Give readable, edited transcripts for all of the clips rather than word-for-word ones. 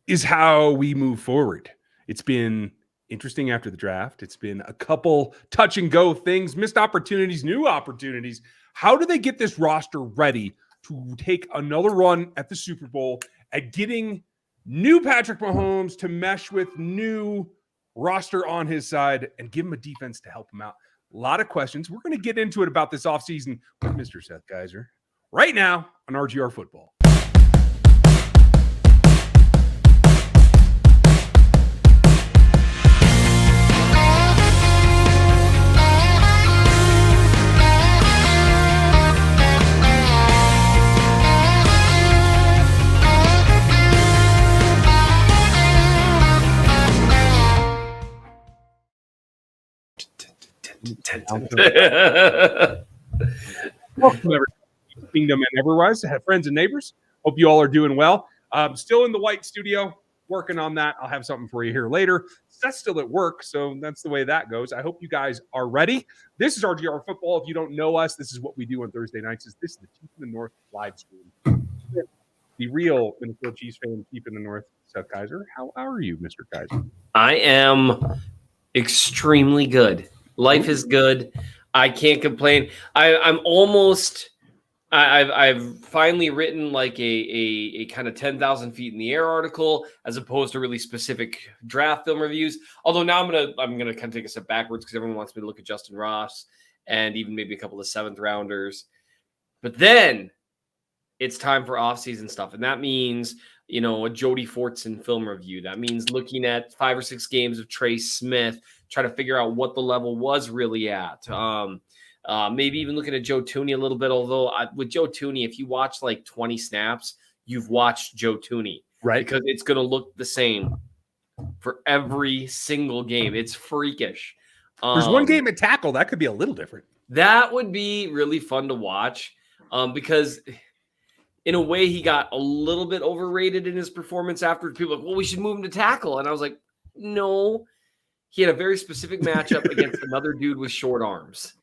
is how we move forward. It's been interesting after the draft. It's been a couple touch and go things, missed opportunities, new opportunities. How do they get this roster ready to take another run at the Super Bowl, at getting new Patrick Mahomes to mesh with new roster on his side and give him a defense to help him out? A lot of questions. We're going to get into it about this offseason with Mr. Seth Keysor right now on RGR Football. Welcome, Kingdom and Everwise. Have friends and neighbors. Hope you all are doing well. Still in the white studio, working on that. I'll have something for you here later. Seth's still at work, so that's the way that goes. I hope you guys are ready. This is RGR Football. If you don't know us, this is what we do on Thursday nights. This is the Chief in the North live stream. The real Minnesota Chiefs fan, Chief in the North, Seth Keysor. How are you, Mr. Keysor? I am extremely good. Life is good. I can't complain. I've finally written like a kind of 10,000 feet in the air article as opposed to really specific draft film reviews. Although now I'm gonna kind of take a step backwards because everyone wants me to look at Justin Ross and even maybe a couple of 7th rounders. But then it's time for offseason stuff, and that means a Jody Fortson film review. That means looking at 5 or 6 games of Trey Smith, try to figure out what the level was really at. Maybe even looking at Joe Thuney a little bit, although with Joe Thuney, if you watch like 20 snaps, you've watched Joe Thuney. Right. Because it's going to look the same for every single game. It's freakish. There's one game at tackle. That could be a little different. That would be really fun to watch because in a way he got a little bit overrated in his performance after people were like, well, we should move him to tackle. And I was like, no. He had a very specific matchup against another dude with short arms.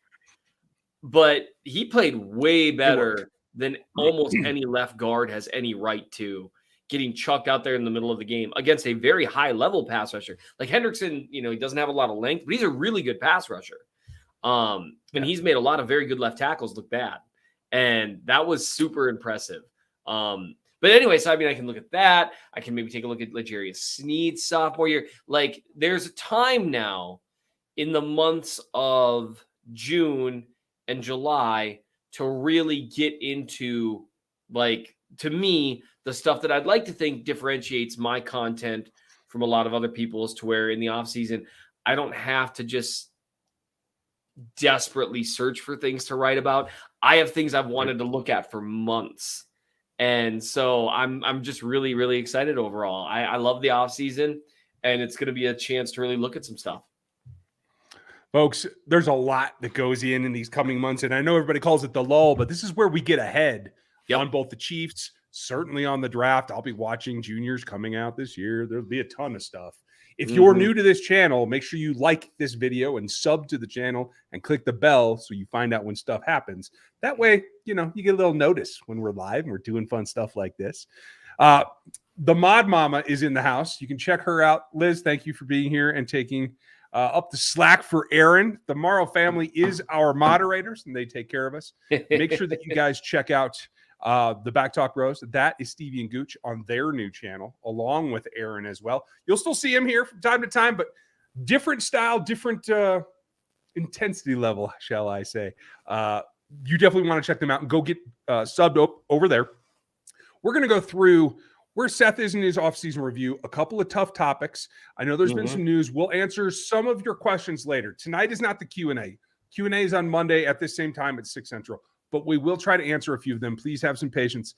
But he played way better than almost any left guard has any right to, getting chucked out there in the middle of the game against a very high-level pass rusher. Like Hendrickson, he doesn't have a lot of length, but he's a really good pass rusher. And he's made a lot of very good left tackles look bad. And that was super impressive. But anyway, so I can look at that. I can maybe take a look at L'Jarius Sneed's sophomore year. Like, there's a time now in the months of June and July to really get into, like, to me, the stuff that I'd like to think differentiates my content from a lot of other people's, to where in the offseason, I don't have to just desperately search for things to write about. I have things I've wanted to look at for months. And so I'm just really, really excited overall. I love the offseason, and it's going to be a chance to really look at some stuff. Folks, there's a lot that goes in these coming months, and I know everybody calls it the lull, but this is where we get ahead on both the Chiefs, certainly on the draft. I'll be watching juniors coming out this year. There'll be a ton of stuff. If you're new to this channel, make sure you like this video and sub to the channel and click the bell so you find out when stuff happens. That way, you get a little notice when we're live and we're doing fun stuff like this. The Mod Mama is in the house. You can check her out. Liz, thank you for being here and taking up the slack for Aaron. The Morrow family is our moderators, and they take care of us. Make sure that you guys check out the Back Talk Bros. That is Stevie and Gooch on their new channel, along with Aaron as well. You'll still see him here from time to time, but different style, different intensity level, shall I say. You definitely want to check them out and go get subbed over there. We're going to go through where Seth is in his offseason review, a couple of tough topics. I know there's been some news. We'll answer some of your questions later. Tonight is not the Q&A. Q&A is on Monday at this same time at 6 Central. But we will try to answer a few of them. Please have some patience.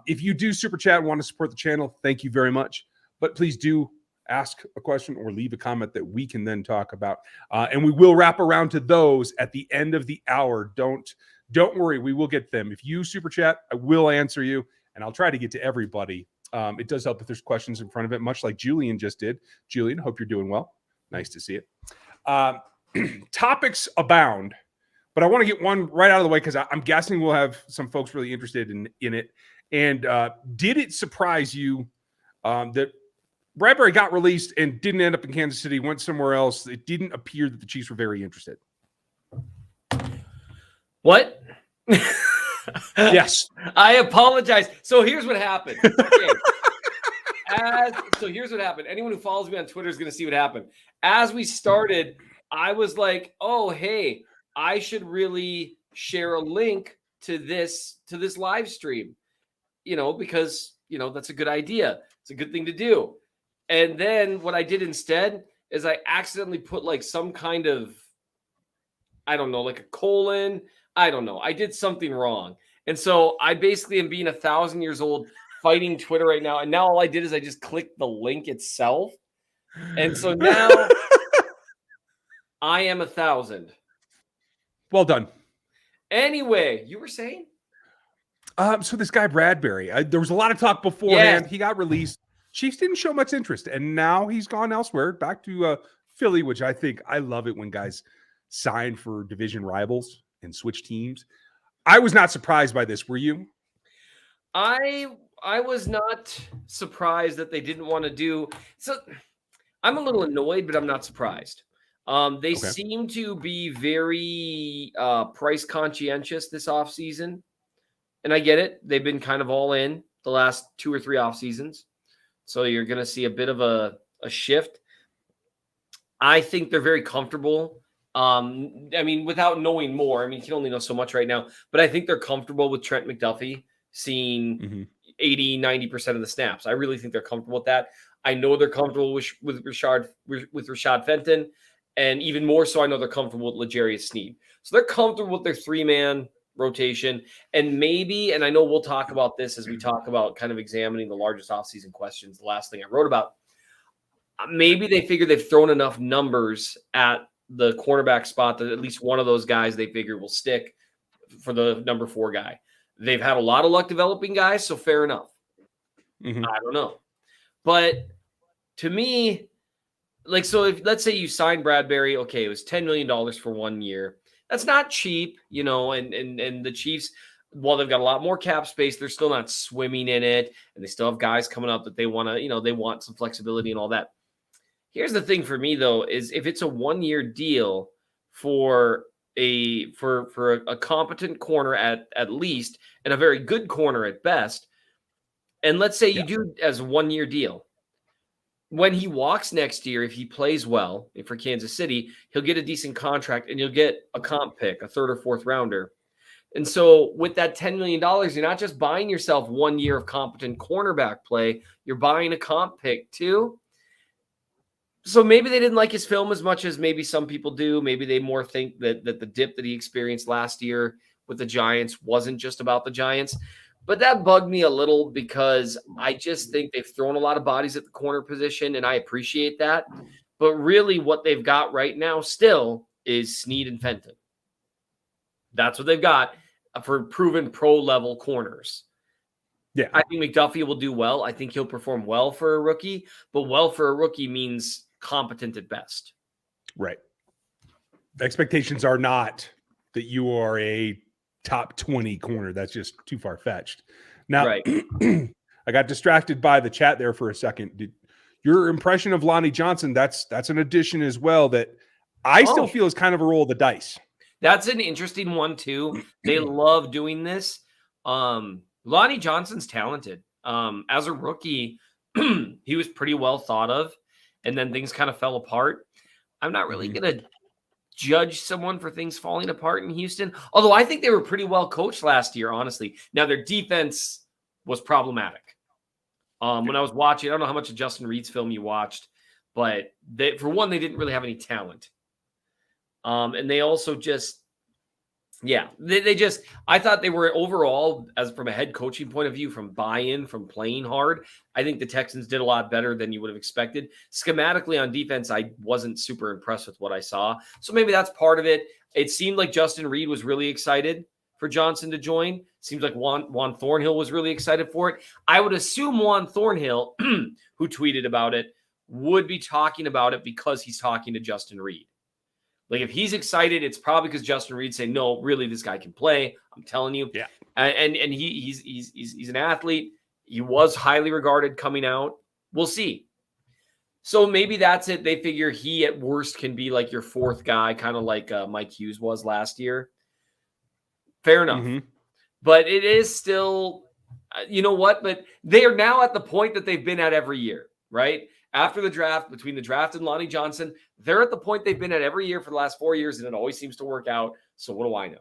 If you do super chat and want to support the channel, thank you very much. But please do ask a question or leave a comment that we can then talk about. And we will wrap around to those at the end of the hour. Don't worry, we will get them. If you super chat, I will answer you, and I'll try to get to everybody. It does help if there's questions in front of it, much like Julian just did. Julian, hope you're doing well. Nice to see it. Topics abound. But I want to get one right out of the way because I'm guessing we'll have some folks really interested in it. And did it surprise you that Bradbury got released and didn't end up in Kansas City, went somewhere else. It didn't appear that the Chiefs were very interested. What? Yes. I apologize. So here's what happened. Okay. Here's what happened. Anyone who follows me on Twitter is going to see what happened. As we started, I was like, oh, hey, I should really share a link to this live stream, because, that's a good idea. It's a good thing to do. And then what I did instead is I accidentally put like some kind of, I don't know, like a colon. I don't know. I did something wrong. And so I basically am being 1,000 years old fighting Twitter right now. And now all I did is I just clicked the link itself. And so now I am 1,000. Well done. Anyway, you were saying? So this guy Bradbury, there was a lot of talk beforehand. Yes. He got released. Chiefs didn't show much interest, and now he's gone elsewhere, back to Philly, which I love it when guys sign for division rivals and switch teams. I was not surprised by this. Were you? I was not surprised that they didn't want to do so. I'm a little annoyed, but I'm not surprised. They seem to be very price conscientious this offseason. And I get it. They've been kind of all in the last 2 or 3 off seasons. So you're going to see a bit of a shift. I think they're very comfortable. Without knowing more, you can only know so much right now, but I think they're comfortable with Trent McDuffie seeing 80-90% of the snaps. I really think they're comfortable with that. I know they're comfortable with Rashad Fenton, and even more so, I know they're comfortable with L'Jarius Sneed. So they're comfortable with their 3-man rotation, and maybe, and I know we'll talk about this as we talk about kind of examining the largest offseason questions, the last thing I wrote about, maybe they figure they've thrown enough numbers at the cornerback spot that at least one of those guys they figure will stick for the number 4 guy. They've had a lot of luck developing guys, so fair enough. I don't know. But to me, so if let's say you sign Bradbury, okay, it was $10 million for 1 year. That's not cheap, and the Chiefs, while they've got a lot more cap space, they're still not swimming in it, and they still have guys coming up that they want to, they want some flexibility and all that. Here's the thing for me, though, is if it's a 1-year deal for a competent corner at least, and a very good corner at best, and let's say you do as a 1-year deal, when he walks next year, if he plays well for Kansas City, he'll get a decent contract and you'll get a comp pick, a 3rd or 4th rounder. And so with that $10 million, you're not just buying yourself 1 year of competent cornerback play, you're buying a comp pick too. So maybe they didn't like his film as much as maybe some people do. Maybe they more think that the dip that he experienced last year with the Giants wasn't just about the Giants. But that bugged me a little because I just think they've thrown a lot of bodies at the corner position, and I appreciate that. But really what they've got right now still is Sneed and Fenton. That's what they've got for proven pro-level corners. Yeah, I think McDuffie will do well. I think he'll perform well for a rookie, but well for a rookie means competent at best. Right. The expectations are not that you are a top 20 corner. That's just too far-fetched. Now, right. I got distracted by the chat there for a second. Your impression of Lonnie Johnson, that's an addition as well that I still feel is kind of a roll of the dice. That's an interesting one, too. They love doing this. Lonnie Johnson's talented. As a rookie, he was pretty well thought of, and then things kind of fell apart. I'm not really going to judge someone for things falling apart in Houston, although I think they were pretty well coached last year, honestly. Now, their defense was problematic. When I was watching, I don't know how much of Justin Reed's film you watched, but for one, they didn't really have any talent. And they also just, they just, I thought they were overall, as from a head coaching point of view, from buy-in, from playing hard, I think the Texans did a lot better than you would have expected. Schematically on defense, I wasn't super impressed with what I saw. So maybe that's part of it. It seemed like Justin Reed was really excited for Johnson to join. Seems like Juan Thornhill was really excited for it. I would assume Juan Thornhill, who tweeted about it, would be talking about it because he's talking to Justin Reed. Like, if he's excited, it's probably because Justin Reed saying, no, really, this guy can play. I'm telling you. Yeah. And he's an athlete. He was highly regarded coming out. We'll see. So maybe that's it. They figure he at worst can be like your fourth guy, kind of like Mike Hughes was last year. Fair enough. But it is still, you know what? But they are now at the point that they've been at every year, right? After the draft, between the draft and Lonnie Johnson, they're at the point they've been at every year for the last 4 years, and it always seems to work out. So what do I know?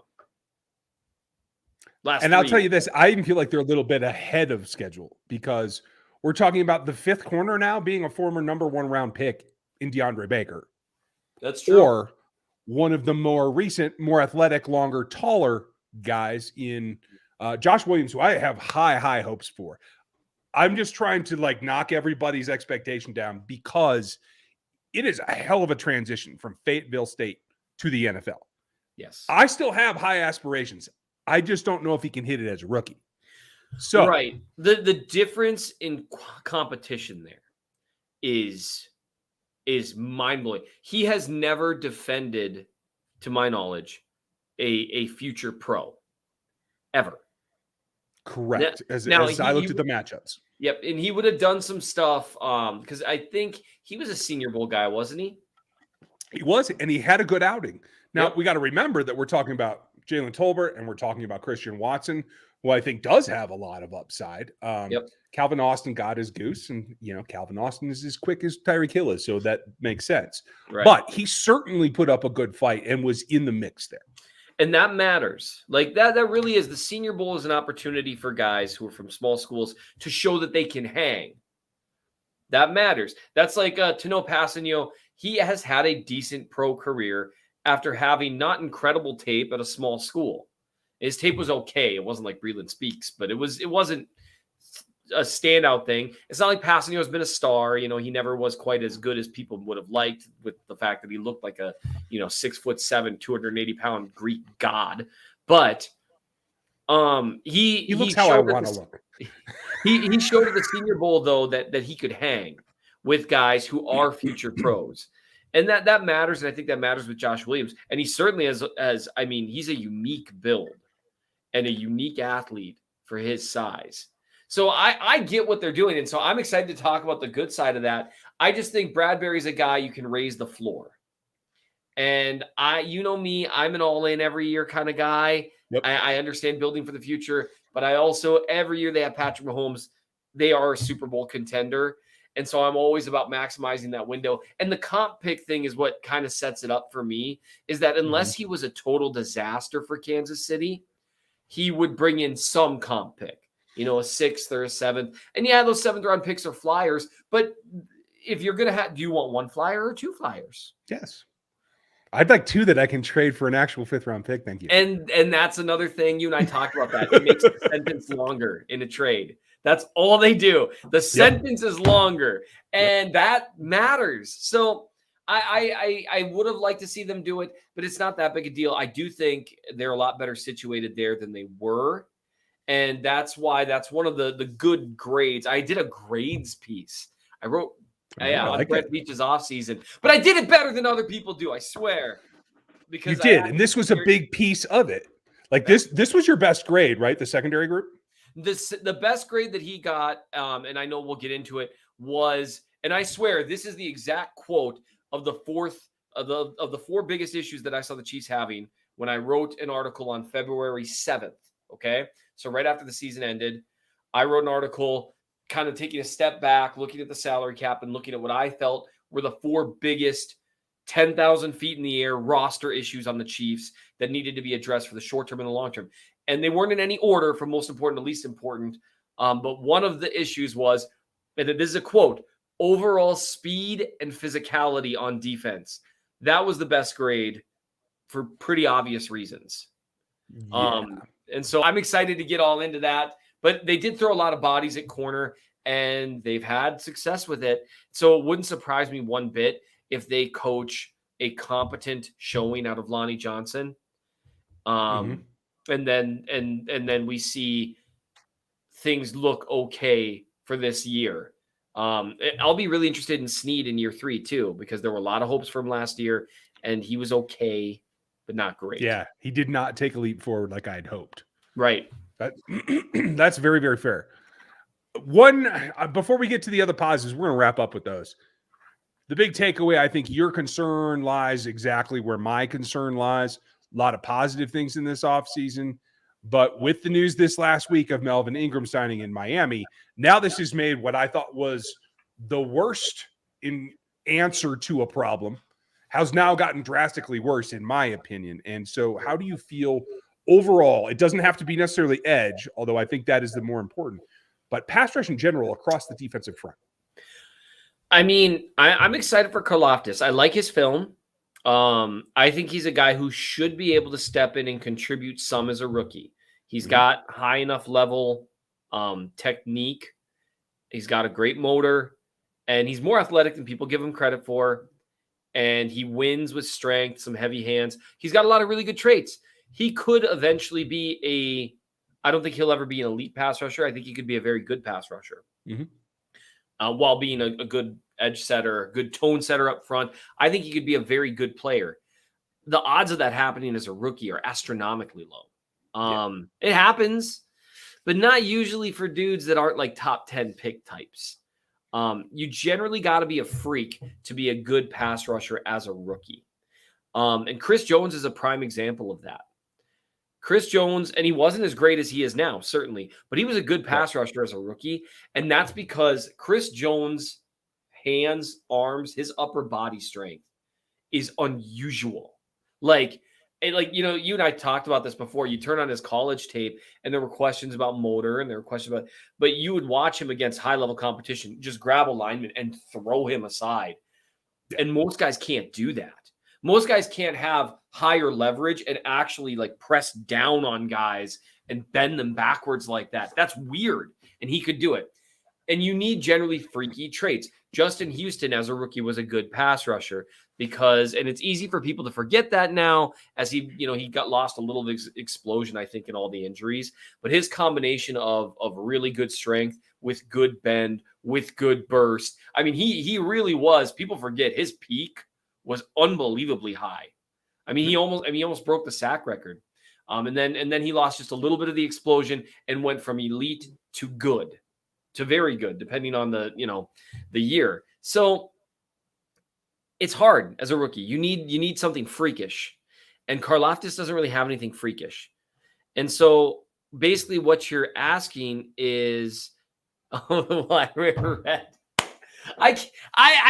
And I'll tell you this, I even feel like they're a little bit ahead of schedule because we're talking about the fifth corner now being a former number 1 round pick in DeAndre Baker. That's true. Or one of the more recent, more athletic, longer, taller guys in Josh Williams, who I have high hopes for. I'm just trying to like knock everybody's expectation down because it is a hell of a transition from Fayetteville State to the NFL. Yes. I still have high aspirations. I just don't know if he can hit it as a rookie. So right. The difference in competition there is mind-blowing. He has never defended, to my knowledge, a future pro ever. Correct. As I looked at the matchups. Yep. And he would have done some stuff because I think he was a Senior Bowl guy, wasn't he? He was, and he had a good outing. Now, we got to remember that we're talking about Jalen Tolbert and we're talking about Christian Watson, who I think does have a lot of upside. Calvin Austin got his goose, and, Calvin Austin is as quick as Tyreek Hill is, so that makes sense. Right. But he certainly put up a good fight and was in the mix there. And that matters. Like that really is. The Senior Bowl is an opportunity for guys who are from small schools to show that they can hang. That matters. That's like Tano Passanio. He has had a decent pro career after having not incredible tape at a small school. His tape was okay. It wasn't like Breland Speaks, but it wasn't a standout thing. It's not like Passanio has been a star. He never was quite as good as people would have liked, with the fact that he looked like a 6'7", 280-pound Greek god. But he looks how I want to look. He showed at the Senior Bowl though that he could hang with guys who are future pros. And that matters, and I think that matters with Josh Williams. And he certainly he's a unique build and a unique athlete for his size. So I get what they're doing, and so I'm excited to talk about the good side of that. I just think Bradbury's a guy you can raise the floor. And me, I'm an all-in every year kind of guy. Yep. I understand building for the future, but I also, every year they have Patrick Mahomes, they are a Super Bowl contender. And so I'm always about maximizing that window. And the comp pick thing is what kind of sets it up for me, is that unless he was a total disaster for Kansas City, he would bring in some comp pick. A sixth or a seventh. And yeah, those 7th round picks are flyers. But if you're going to do you want 1 flyer or 2 flyers? Yes. I'd like 2 that I can trade for an actual 5th round pick. Thank you. And that's another thing. You and I talked about that. It makes the sentence longer in a trade. That's all they do. The sentence is longer, and that matters. So I would have liked to see them do it, but it's not that big a deal. I do think they're a lot better situated there than they were. And that's why that's one of the good grades. I did a grades piece. I wrote on Brett Beach's offseason, but I did it better than other people do, I swear. Because you did, and this was a big piece of it. Like this was your best grade, right? The secondary group? The best grade that he got, and I know we'll get into it, was, and I swear this is the exact quote of the 4 biggest issues that I saw the Chiefs having when I wrote an article on February 7th. Okay. So right after the season ended, I wrote an article kind of taking a step back, looking at the salary cap and looking at what I felt were the 4 biggest 10,000 feet in the air roster issues on the Chiefs that needed to be addressed for the short term and the long term. And they weren't in any order from most important to least important. But one of the issues was, and this is a quote, overall speed and physicality on defense. That was the best grade for pretty obvious reasons. Yeah. And so I'm excited to get all into that. But they did throw a lot of bodies at corner, and they've had success with it. So it wouldn't surprise me one bit if they coach a competent showing out of Lonnie Johnson. And then we see things look okay for this year. I'll be really interested in Snead in year 3 too, because there were a lot of hopes for him last year, and he was okay, but not great. Yeah, he did not take a leap forward like I had hoped. Right. That's very, very fair. Before we get to the other positives, we're going to wrap up with those. the big takeaway, I think your concern lies exactly where my concern lies. A lot of positive things in this offseason. But with the news this last week of Melvin Ingram signing in Miami, now this has made what I thought was the worst in answer to a problem has now gotten drastically worse, in my opinion. And so how do you feel overall? It doesn't have to be necessarily edge, although I think that is the more important, but pass rush in general across the defensive front. I mean, I'm excited for Karlaftis. I like his film. I think he's a guy who should be able to step in and contribute some as a rookie. He's got high enough level technique. He's got a great motor, and he's more athletic than people give him credit for. And he wins with strength, some heavy hands. He's got a lot of really good traits. He could eventually be I don't think he'll ever be an elite pass rusher. I think he could be a very good pass rusher. While being a good edge setter, a good tone setter up front. I think he could be a very good player. The odds of that happening as a rookie are astronomically low. It happens, but not usually for dudes that aren't like top 10 pick types. You generally got to be a freak to be a good pass rusher as a rookie. And Chris Jones is a prime example of that. Chris Jones, and he wasn't as great as he is now, certainly, but he was a good pass rusher as a rookie. And that's because Chris Jones' hands, arms, his upper body strength is unusual. Like, you and I talked about this before. You turn on his college tape and there were questions about motor and there were questions about, but you would watch him against high level competition, just grab a lineman and throw him aside. And most guys can't do that. Most guys can't have higher leverage and actually like press down on guys and bend them backwards like that. That's weird. And he could do it. And you need generally freaky traits. Justin Houston as a rookie was a good pass rusher because, and it's easy for people to forget that now as he got lost a little explosion, I think, in all the injuries, but his combination of really good strength with good bend, with good burst. I mean, he really was, people forget his peak was unbelievably high. I mean, he almost broke the sack record. And then he lost just a little bit of the explosion and went from elite to good, to very good, depending on the year. So it's hard as a rookie. You need something freakish. And Karlaftis doesn't really have anything freakish. And so basically what you're asking is, I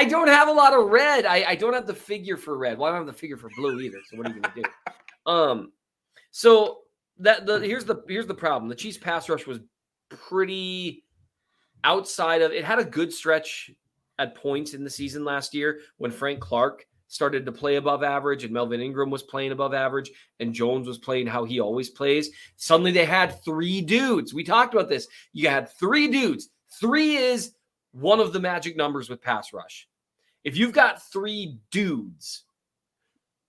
don't have a lot of red. I don't have the figure for red. Well, I don't have the figure for blue either. So what are you going to do? So here's the problem. The Chiefs pass rush was pretty outside of it. Had a good stretch at points in the season last year when Frank Clark started to play above average and Melvin Ingram was playing above average and Jones was playing how he always plays. Suddenly they had three dudes. We talked about this. You had three dudes. 3 is one of the magic numbers with pass rush. If you've got 3 dudes,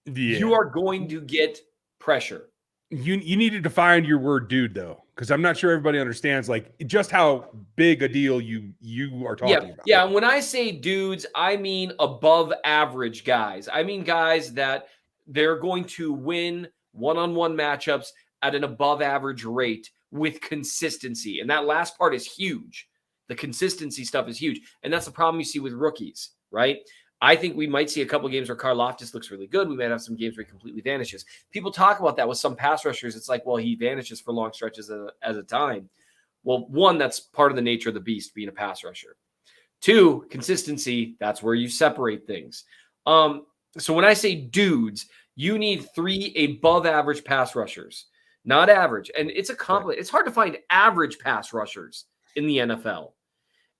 you are going to get pressure. You need to define your word dude, though, because I'm not sure everybody understands like just how big a deal you are talking about. Yeah, and when I say dudes, I mean above average guys. I mean guys that they're going to win one-on-one matchups at an above average rate with consistency. And that last part is huge. The consistency stuff is huge. And that's the problem you see with rookies, right? I think we might see a couple games where Karlaftis looks really good. We might have some games where he completely vanishes. People talk about that with some pass rushers. It's like, well, he vanishes for long stretches at a time. Well, 1, that's part of the nature of the beast, being a pass rusher. 2, consistency, that's where you separate things. So when I say dudes, you need 3 above average pass rushers, not average. And it's it's hard to find average pass rushers in the NFL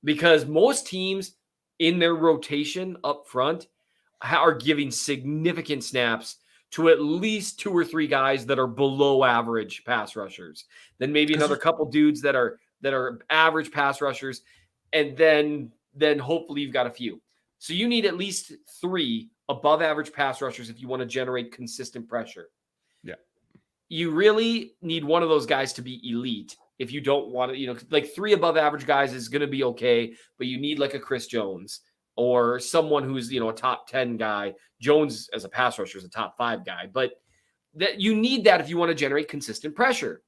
because most teams in their rotation up front are giving significant snaps to at least 2 or 3 guys that are below average pass rushers. Then maybe another couple dudes that are average pass rushers. And then hopefully you've got a few. So you need at least 3 above average pass rushers if you want to generate consistent pressure. Yeah. You really need one of those guys to be elite. If you don't want to, like 3 above average guys is going to be okay, but you need like a Chris Jones or someone who's, a top 10 guy. Jones as a pass rusher is a top 5 guy, but that you need that if you want to generate consistent pressure.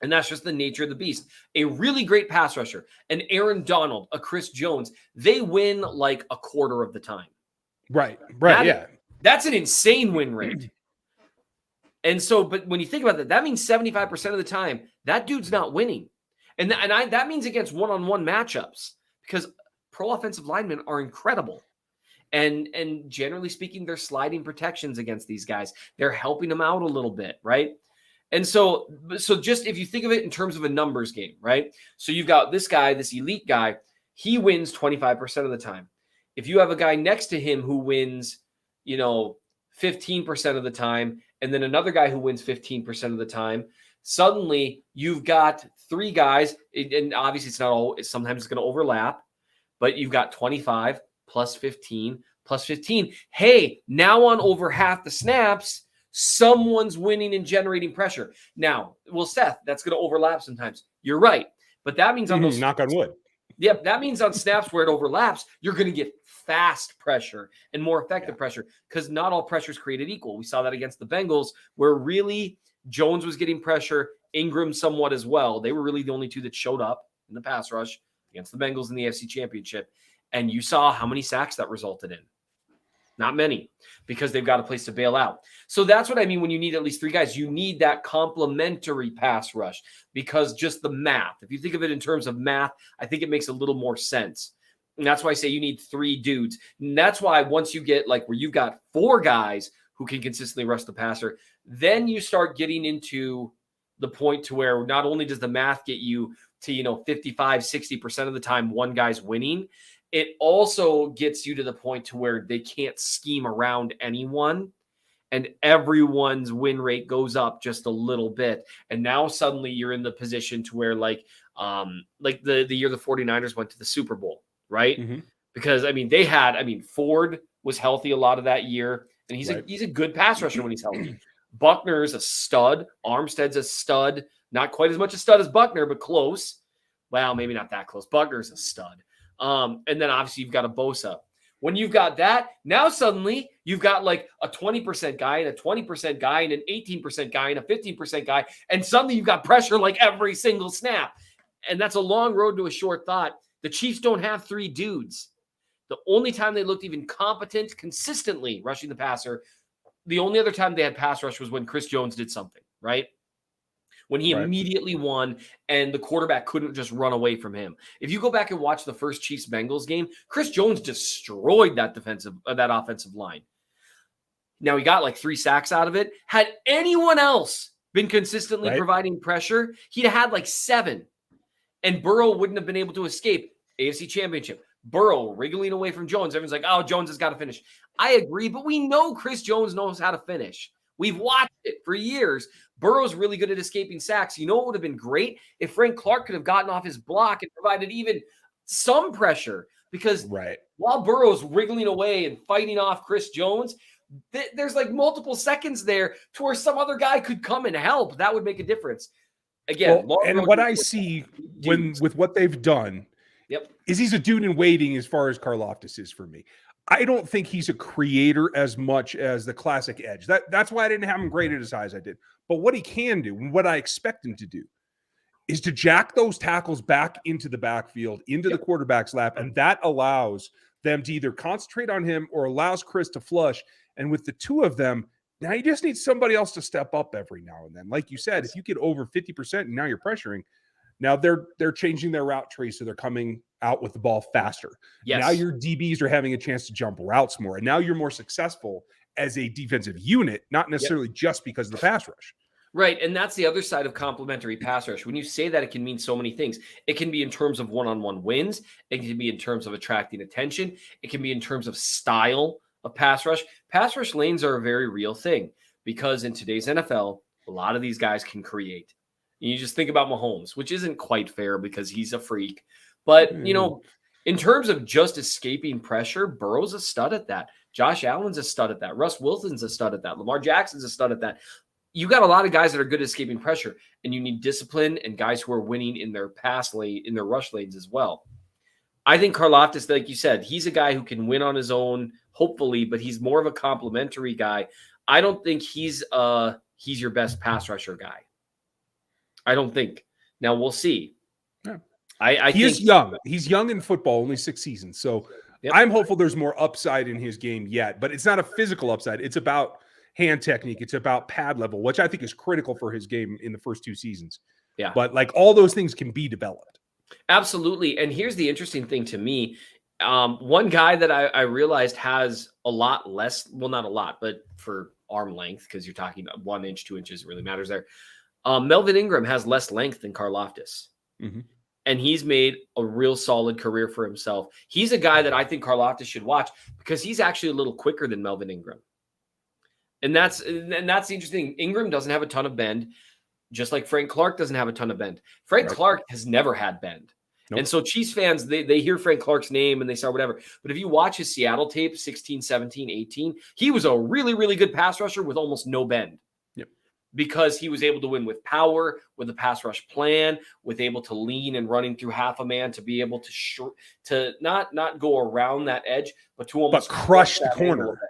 And that's just the nature of the beast. A really great pass rusher, an Aaron Donald, a Chris Jones, they win like a quarter of the time. Right. That's an insane win rate. And so, but when you think about that means 75% of the time, that dude's not winning. And that means against one-on-one matchups, because pro offensive linemen are incredible. And generally speaking, they're sliding protections against these guys. They're helping them out a little bit, right? And so just if you think of it in terms of a numbers game, right? So you've got this guy, this elite guy, he wins 25% of the time. If you have a guy next to him who wins, 15% of the time, and then another guy who wins 15% of the time, suddenly you've got three guys, and obviously it's not all, sometimes it's going to overlap, but you've got 25 plus 15 plus 15. Hey, now on over half the snaps, someone's winning and generating pressure. Now, well, Seth, that's going to overlap sometimes. You're right. But that means on those knock on wood. Yep, that means on snaps where it overlaps, you're going to get fast pressure and more effective pressure, because not all pressure is created equal. We saw that against the Bengals, where really Jones was getting pressure, Ingram somewhat as well. They were really the only two that showed up in the pass rush against the Bengals in the AFC Championship. And you saw how many sacks that resulted in. Not many, because they've got a place to bail out. So that's what I mean when you need at least three guys. You need that complementary pass rush, because just the math, if you think of it in terms of math, I think it makes a little more sense. And that's why I say you need three dudes. And that's why once you get like where you've got four guys who can consistently rush the passer, then you start getting into the point to where not only does the math get you to, 55, 60% of the time one guy's winning, it also gets you to the point to where they can't scheme around anyone, and everyone's win rate goes up just a little bit. And now suddenly you're in the position to where like the year the 49ers went to the Super Bowl, right? Mm-hmm. Because Ford was healthy a lot of that year, and he's a good pass rusher when he's healthy. Buckner's a stud. Armstead's a stud. Not quite as much a stud as Buckner, but close. Well, maybe not that close. Buckner's a stud. And then obviously you've got a Bosa. When you've got that, now suddenly you've got like a 20% guy and a 20% guy and an 18% guy and a 15% guy. And suddenly you've got pressure like every single snap. And that's a long road to a short thought. The Chiefs don't have three dudes. The only time they looked even competent consistently rushing the passer, the only other time they had pass rush was when Chris Jones did something, right? When he immediately won and the quarterback couldn't just run away from him. If you go back and watch the first Chiefs-Bengals game, Chris Jones destroyed that offensive line. Now, he got like 3 sacks out of it. Had anyone else been consistently providing pressure, he'd have had like 7. And Burrow wouldn't have been able to escape. AFC Championship. Burrow wriggling away from Jones. Everyone's like, oh, Jones has got to finish. I agree, but we know Chris Jones knows how to finish. We've watched it for years. Burrow's really good at escaping sacks. You know what would have been great? If Frank Clark could have gotten off his block and provided even some pressure. Because while Burrow's wriggling away and fighting off Chris Jones, there's like multiple seconds there to where some other guy could come and help. That would make a difference. Again, and what I see with what they've done is he's a dude in waiting as far as Karlaftis is for me. I don't think he's a creator as much as the classic edge. That's why I didn't have him graded as high as I did. But what he can do, and what I expect him to do, is to jack those tackles back into the backfield, into the quarterback's lap, and that allows them to either concentrate on him or allows Chris to flush. And with the two of them, now you just need somebody else to step up every now and then. Like you said, if you get over 50% and now you're pressuring, now they're changing their route tree, so they're coming out with the ball faster. Yes. Now your DBs are having a chance to jump routes more, and now you're more successful as a defensive unit, not necessarily just because of the pass rush. Right, and that's the other side of complementary pass rush. When you say that, it can mean so many things. It can be in terms of one-on-one wins. It can be in terms of attracting attention. It can be in terms of style of pass rush. Pass rush lanes are a very real thing because in today's NFL, a lot of these guys can create. You just think about Mahomes, which isn't quite fair because he's a freak. But, in terms of just escaping pressure, Burrow's a stud at that. Josh Allen's a stud at that. Russ Wilson's a stud at that. Lamar Jackson's a stud at that. You got a lot of guys that are good at escaping pressure, and you need discipline and guys who are winning in their pass lane, in their rush lanes as well. I think Karlaftis, like you said, he's a guy who can win on his own, hopefully, but he's more of a complimentary guy. I don't think he's your best pass rusher guy. I don't think. Now we'll see. Yeah. He is young. He's young in football, only 6 seasons. So Yep. I'm hopeful there's more upside in his game yet, but it's not a physical upside. It's about hand technique. It's about pad level, which I think is critical for his game in the first 2 seasons. Yeah. But like all those things can be developed. Absolutely. And here's the interesting thing to me. One guy that I realized has a lot less, well, not a lot, but for arm length, because you're talking about 1 inch, 2 inches, it really matters there. Melvin Ingram has less length than Karlaftis. Mm-hmm. And he's made a real solid career for himself. He's a guy that I think Karlaftis should watch because he's actually a little quicker than Melvin Ingram. And that's the interesting thing. Ingram doesn't have a ton of bend, just like Frank Clark doesn't have a ton of bend. Frank Clark has never had bend. Nope. And so Chiefs fans, they hear Frank Clark's name and they start whatever. But if you watch his Seattle tape, 16, 17, 18, he was a really, really good pass rusher with almost no bend. Because he was able to win with power, with a pass rush plan, with able to lean and running through half a man to be able to not go around that edge, but to almost crush the corner.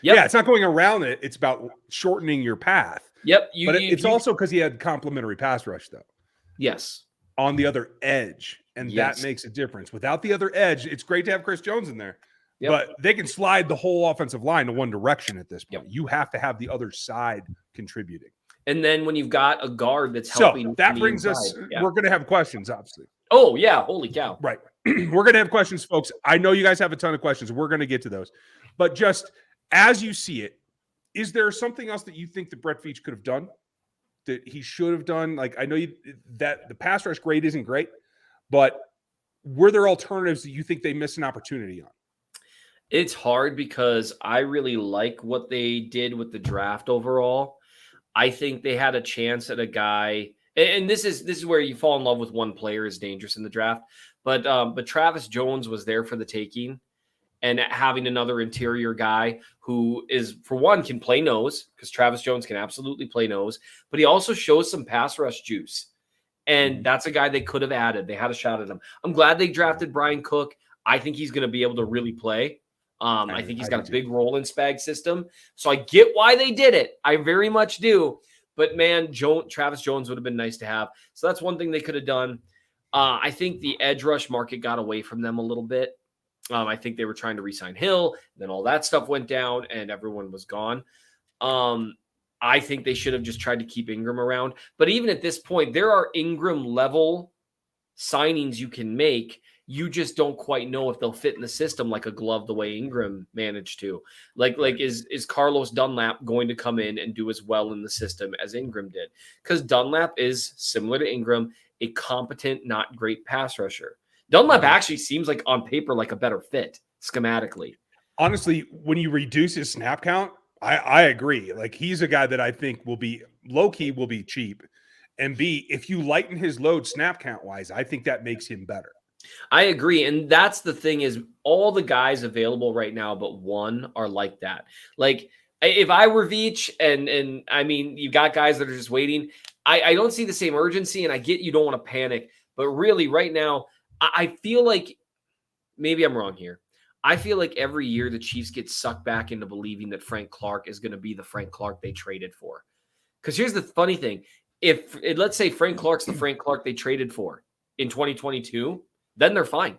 Yep. Yeah, it's not going around it. It's about shortening your path. Yep. But it's also because he had complementary pass rush, though. Yes. On the other edge. And that makes a difference. Without the other edge, it's great to have Chris Jones in there. Yep. But they can slide the whole offensive line to one direction at this point. Yep. You have to have the other side contributing. And then when you've got a guard that's helping. So that brings us, we're going to have questions, obviously. Oh, yeah. Holy cow. Right. We're going to have questions, folks. I know you guys have a ton of questions. We're going to get to those. But just as you see it, is there something else that you think that Brett Veach could have done, that he should have done? Like, I know that the pass rush grade isn't great, but were there alternatives that you think they missed an opportunity on? It's hard because I really like what they did with the draft overall. I think they had a chance at a guy, and this is where you fall in love with one player is dangerous in the draft. But Travis Jones was there for the taking, and having another interior guy who is, for one, can play nose, because Travis Jones can absolutely play nose, but he also shows some pass rush juice. And that's a guy they could have added. They had a shot at him. I'm glad they drafted Bryan Cook. I think he's going to be able to really play. I think he's got a big role in Spag's system. So I get why they did it. I very much do. But, man, Travis Jones would have been nice to have. So that's one thing they could have done. I think the edge rush market got away from them a little bit. I think they were trying to re-sign Hill. Then all that stuff went down, and everyone was gone. I think they should have just tried to keep Ingram around. But even at this point, there are Ingram-level signings you can make. You just don't quite know if they'll fit in the system like a glove the way Ingram managed to. Like is Carlos Dunlap going to come in and do as well in the system as Ingram did? Because Dunlap is, similar to Ingram, a competent, not great pass rusher. Dunlap actually seems like, on paper, like a better fit schematically. Honestly, when you reduce his snap count, I agree. Like, he's a guy that I think will be low-key, will be cheap. And B, if you lighten his load snap count-wise, I think that makes him better. I agree. And that's the thing, is all the guys available right now but one are like that. Like, if I were Veach, and I mean, you got guys that are just waiting, I don't see the same urgency, and I get you don't want to panic. But really, right now, I feel like, maybe I'm wrong here, I feel like every year the Chiefs get sucked back into believing that Frank Clark is going to be the Frank Clark they traded for. Because here's the funny thing. Let's say Frank Clark's the Frank Clark they traded for in 2022, then they're fine.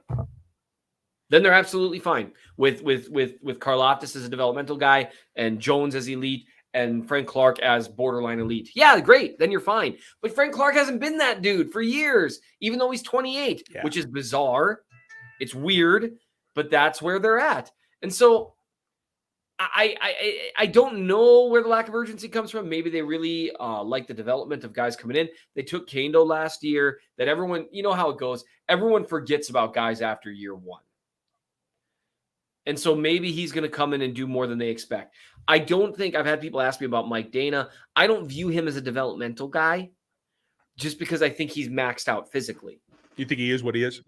Then they're absolutely fine with Karlaftis as a developmental guy and Jones as elite and Frank Clark as borderline elite. Yeah, great. Then you're fine. But Frank Clark hasn't been that dude for years, even though he's 28, which is bizarre. It's weird, but that's where they're at. And so I don't know where the lack of urgency comes from. Maybe they really like the development of guys coming in. They took Kando last year, that everyone, you know how it goes. Everyone forgets about guys after year one. And so maybe he's going to come in and do more than they expect. I don't think, I've had people ask me about Mike Dana. I don't view him as a developmental guy just because I think he's maxed out physically. You think he is what he is?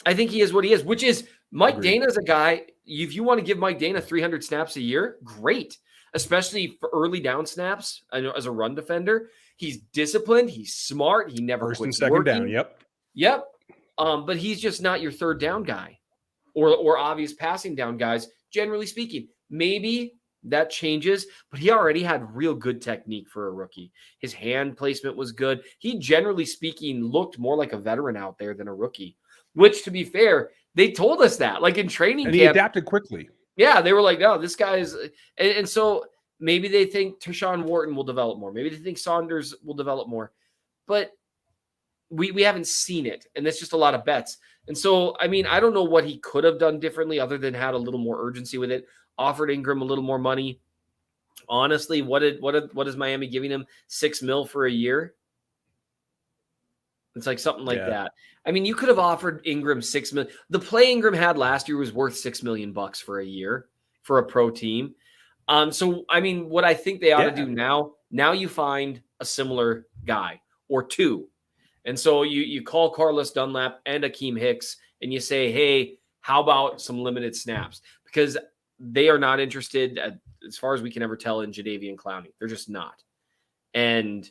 I think he is what he is, which is Mike Dana's a guy. If you want to give Mike Dana 300 snaps a year, great, especially for early down snaps. I know, as a run defender, he's disciplined. He's smart. He never first quits and second working. down. Yep. But he's just not your third down guy or obvious passing down guys, generally speaking. Maybe that changes, but he already had real good technique for a rookie. His hand placement was good. He, generally speaking, looked more like a veteran out there than a rookie, which, to be fair, They told us that, like in training and camp. he adapted quickly. Yeah, they were like, no, this guy is, and so maybe they think Tershawn Wharton will develop more. Maybe they think Saunders will develop more, but we haven't seen it, and that's just a lot of bets. And so, I mean, I don't know what he could have done differently other than had a little more urgency with it, offered Ingram a little more money. Honestly, what is Miami giving him? $6 million for a year? It's like something like that. I mean, you could have offered Ingram $6 million. The play Ingram had last year was worth $6 million for a year for a pro team. So I mean, what I think they ought to do now you find a similar guy or two. And so you call Carlos Dunlap and Akeem Hicks and you say, hey, how about some limited snaps? Because they are not interested, as far as we can ever tell, in Jadeveon Clowney. They're just not. And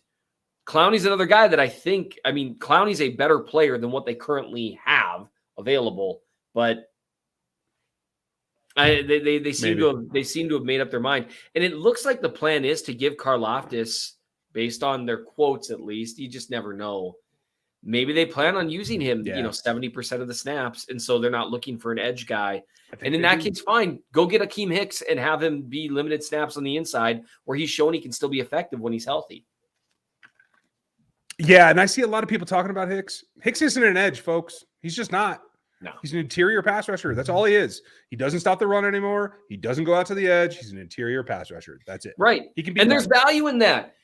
Clowney's another guy that Clowney's a better player than what they currently have available, but they seem to have made up their mind. And it looks like the plan is to give Karlaftis, based on their quotes at least, you just never know. Maybe they plan on using him, 70% of the snaps, and so they're not looking for an edge guy. And in that case, fine, go get Akeem Hicks and have him be limited snaps on the inside where he's shown he can still be effective when he's healthy. Yeah, and I see a lot of people talking about Hicks. Hicks isn't an edge, folks. He's just not. No. He's an interior pass rusher. That's all he is. He doesn't stop the run anymore. He doesn't go out to the edge. He's an interior pass rusher. That's it. Right. He can be. And there's value in that.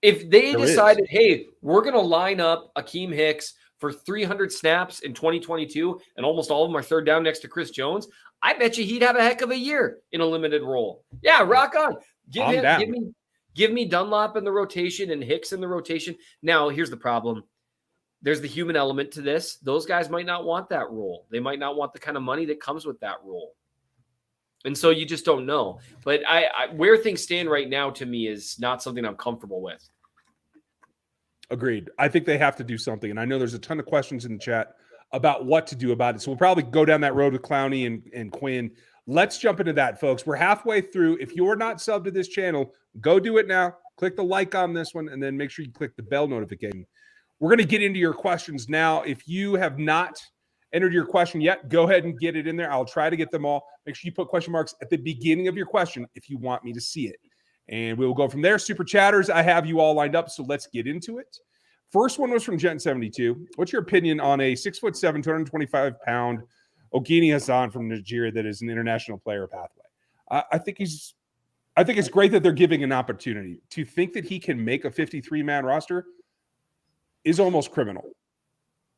If they decided, hey, we're going to line up Akeem Hicks for 300 snaps in 2022, and almost all of them are third down next to Chris Jones, I bet you he'd have a heck of a year in a limited role. Yeah, rock on. Give me Dunlap in the rotation and Hicks in the rotation. Now, here's the problem. There's the human element to this. Those guys might not want that role. They might not want the kind of money that comes with that role. And so you just don't know. But where things stand right now to me is not something I'm comfortable with. Agreed. I think they have to do something. And I know there's a ton of questions in the chat about what to do about it. So we'll probably go down that road with Clowney and Quinn. Let's jump into that, folks. We're halfway through. If you're not subbed to this channel, go do it now. Click the like on this one, and then make sure you click the bell notification. We're going to get into your questions now. If you have not entered your question yet, go ahead and get it in there. I'll try to get them all. Make sure you put question marks at the beginning of your question if you want me to see it. And we will go from there. Super chatters, I have you all lined up, so let's get into it. First one was from Gent72. What's your opinion on a 6'7", 225-pound Ogini Hassan from Nigeria that is an international player pathway? I think it's great that they're giving an opportunity. To think that he can make a 53-man roster is almost criminal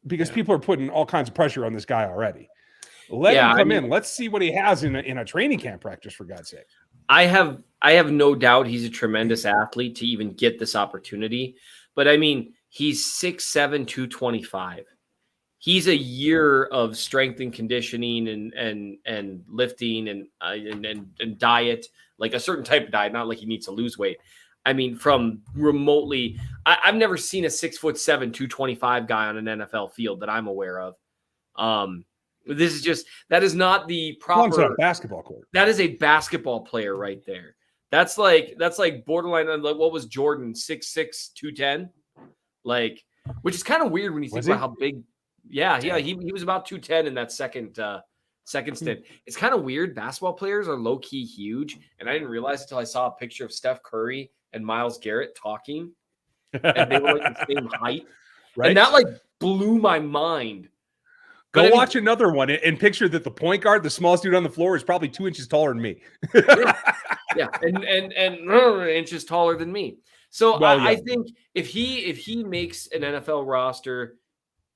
because people are putting all kinds of pressure on this guy already. Let him come in. Let's see what he has in a training camp practice, for God's sake. I have no doubt he's a tremendous athlete to even get this opportunity. But I mean, he's 6'7", 225. He's a year of strength and conditioning and lifting and diet, like a certain type of diet, not like he needs to lose weight. I mean, from remotely, I've never seen a 6'7", 225 guy on an NFL field that I'm aware of. This is just, that is not the proper on a basketball court. That is a basketball player right there. That's like borderline on, like, what was Jordan, 6'6", 210? Like, which is kind of weird when you think about how big. Yeah, he was about 210 in that second stint. It's kind of weird. Basketball players are low key huge, and I didn't realize until I saw a picture of Steph Curry and Myles Garrett talking, and they were like the same height, right? And that like blew my mind. Go watch another one and picture that the point guard, the smallest dude on the floor, is probably 2 inches taller than me. yeah, and inches taller than me. So I think if he makes an NFL roster,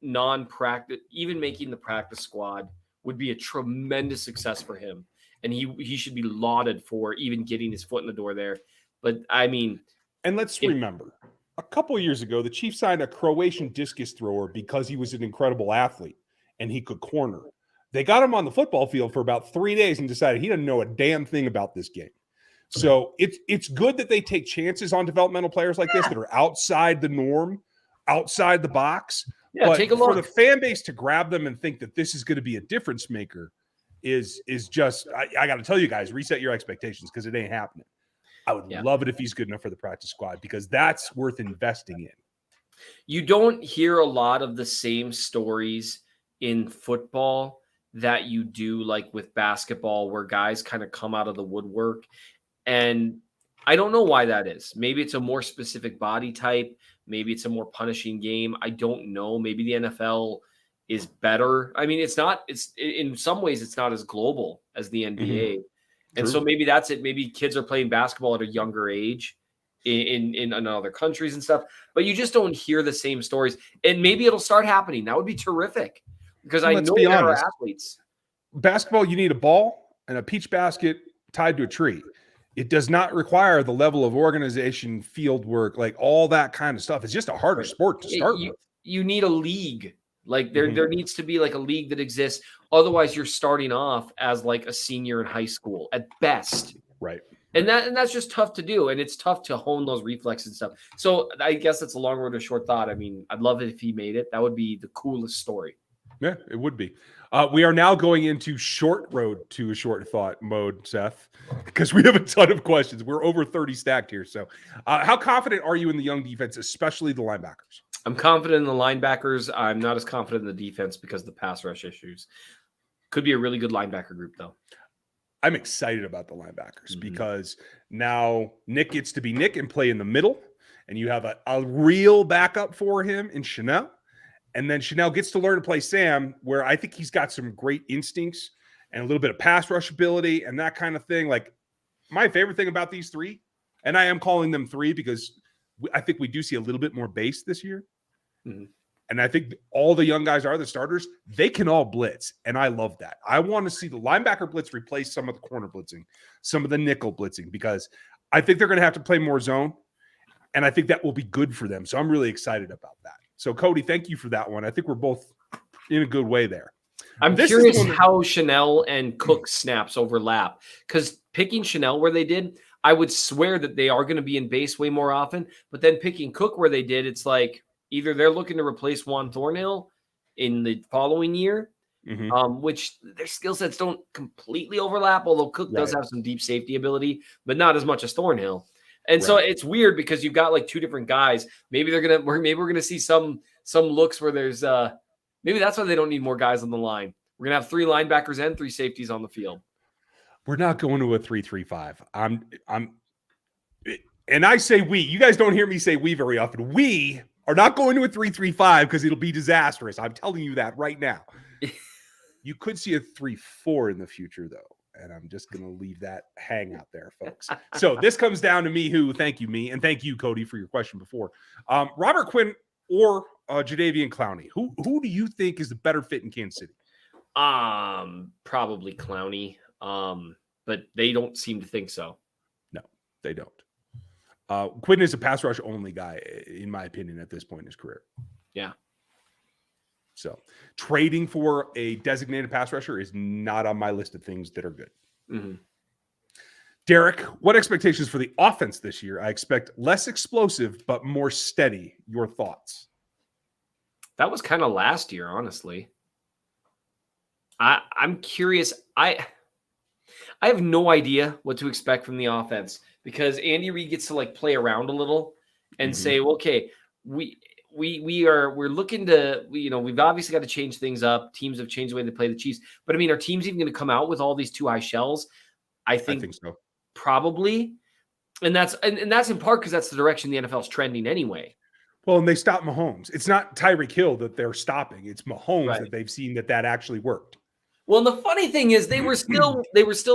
non-practice, even making the practice squad would be a tremendous success for him, and he should be lauded for even getting his foot in the door there. But I mean, and let's remember, a couple years ago, the Chiefs signed a Croatian discus thrower because he was an incredible athlete and he could corner. They got him on the football field for about 3 days and decided he doesn't know a damn thing about this game. So it's good that they take chances on developmental players like this that are outside the norm, outside the box. Yeah, but take a look. For the fan base to grab them and think that this is going to be a difference maker is just, I got to tell you guys, reset your expectations because it ain't happening. I would love it if he's good enough for the practice squad because that's worth investing in. You don't hear a lot of the same stories in football that you do like with basketball where guys kind of come out of the woodwork. And I don't know why that is. Maybe it's a more specific body type. Maybe it's a more punishing game. I don't know. Maybe the NFL is better. I mean, it's in some ways, it's not as global as the NBA. And so maybe that's it. Maybe kids are playing basketball at a younger age in other countries and stuff, but you just don't hear the same stories. And maybe it'll start happening. That would be terrific because I know there are athletes. Basketball, you need a ball and a peach basket tied to a tree. It does not require the level of organization, field work, like all that kind of stuff. It's just a harder sport to start with. You need a league. Like there needs to be like a league that exists. Otherwise, you're starting off as like a senior in high school at best. Right. And that's just tough to do. And it's tough to hone those reflexes and stuff. So I guess it's a long road to short thought. I mean, I'd love it if he made it. That would be the coolest story. Yeah, it would be. We are now going into short road to a short thought mode, Seth, because we have a ton of questions. We're over 30 stacked here. So how confident are you in the young defense, especially the linebackers? I'm confident in the linebackers. I'm not as confident in the defense because of the pass rush issues. Could be a really good linebacker group, though. I'm excited about the linebackers because now Nick gets to be Nick and play in the middle, and you have a real backup for him in Chenal. And then Chenal gets to learn to play Sam, where I think he's got some great instincts and a little bit of pass rush ability and that kind of thing. Like, my favorite thing about these three, and I am calling them three because I think we do see a little bit more base this year. And I think all the young guys are the starters. They can all blitz, and I love that. I want to see the linebacker blitz replace some of the corner blitzing, some of the nickel blitzing, because I think they're going to have to play more zone, and I think that will be good for them. So I'm really excited about that. So, Cody, thank you for that one. I think we're both in a good way there. I'm curious how Chenal and Cook snaps overlap, because picking Chenal where they did, I would swear that they are going to be in base way more often. But then picking Cook where they did, it's like either they're looking to replace Juan Thornhill in the following year, which their skill sets don't completely overlap, although Cook does have some deep safety ability, but not as much as Thornhill. And so it's weird because you've got like two different guys. Maybe we're gonna see some looks where there's maybe that's why they don't need more guys on the line. We're gonna have 3 linebackers and 3 safeties on the field. We're not going to a 3-3-5. And I say we. You guys don't hear me say we very often. We are not going to a 3-3-5 because it'll be disastrous. I'm telling you that right now. You could see a 3-4 in the future, though. And I'm just going to leave that hang out there, folks. So this comes down to me, thank you, me. And thank you, Cody, for your question before. Robert Quinn or Jadeveon Clowney. Who do you think is the better fit in Kansas City? Probably Clowney. But they don't seem to think so. No, they don't. Quinn is a pass rush only guy, in my opinion, at this point in his career. Yeah. So trading for a designated pass rusher is not on my list of things that are good. Derek, what expectations for the offense this year? I expect less explosive, but more steady. Your thoughts? That was kind of last year, honestly. I'm curious. I have no idea what to expect from the offense because Andy Reid gets to like play around a little and say, well, okay, we're looking to, we've obviously got to change things up. Teams have changed the way they play the Chiefs, but I mean, are teams even going to come out with all these too high shells? I think so. Probably. And that's in part because that's the direction the NFL is trending anyway. Well, and they stopped Mahomes. It's not Tyreek Hill that they're stopping. It's Mahomes that they've seen that actually worked. Well, and the funny thing is they were still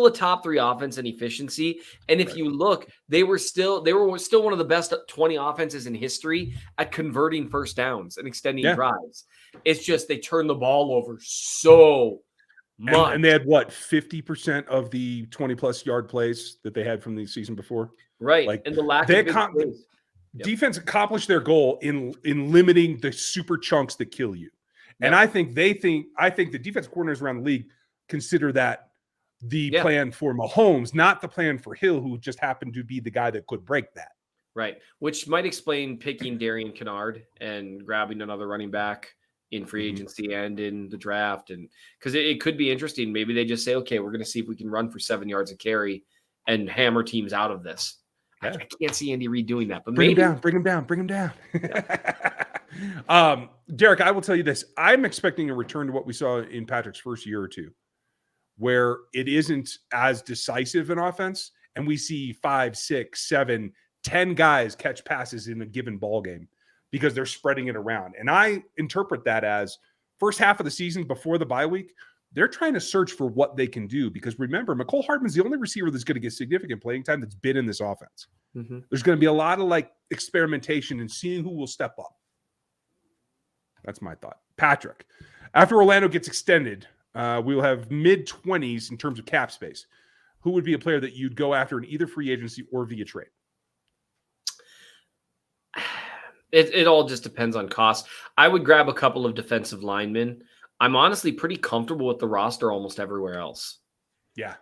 a top 3 offense in efficiency. And if you look, they were still one of the best 20 offenses in history at converting first downs and extending drives. It's just they turned the ball over so much. And they had 50% of the 20+ yard plays that they had from the season before. Right. Like, and the lack of plays. Defense accomplished their goal in limiting the super chunks that kill you. And I think the defensive coordinators around the league consider that the plan for Mahomes, not the plan for Hill, who just happened to be the guy that could break that. Right. Which might explain picking Darrian Kinnard and grabbing another running back in free agency and in the draft. And because it could be interesting. Maybe they just say, okay, we're going to see if we can run for 7 yards a carry and hammer teams out of this. I can't see Andy Reid doing that, but bring him down. Derek, I will tell you this. I'm expecting a return to what we saw in Patrick's first year or two, where it isn't as decisive an offense, and we see 5, 6, 7, 10 guys catch passes in a given ball game because they're spreading it around. And I interpret that as first half of the season before the bye week, they're trying to search for what they can do. Because remember, McCole Hardman's the only receiver that's going to get significant playing time that's been in this offense. Mm-hmm. There's going to be a lot of like experimentation and seeing who will step up. That's my thought. Patrick, after Orlando gets extended, we will have mid-20s in terms of cap space. Who would be a player that you'd go after in either free agency or via trade? It all just depends on cost. I would grab a couple of defensive linemen. I'm honestly pretty comfortable with the roster almost everywhere else. Yeah,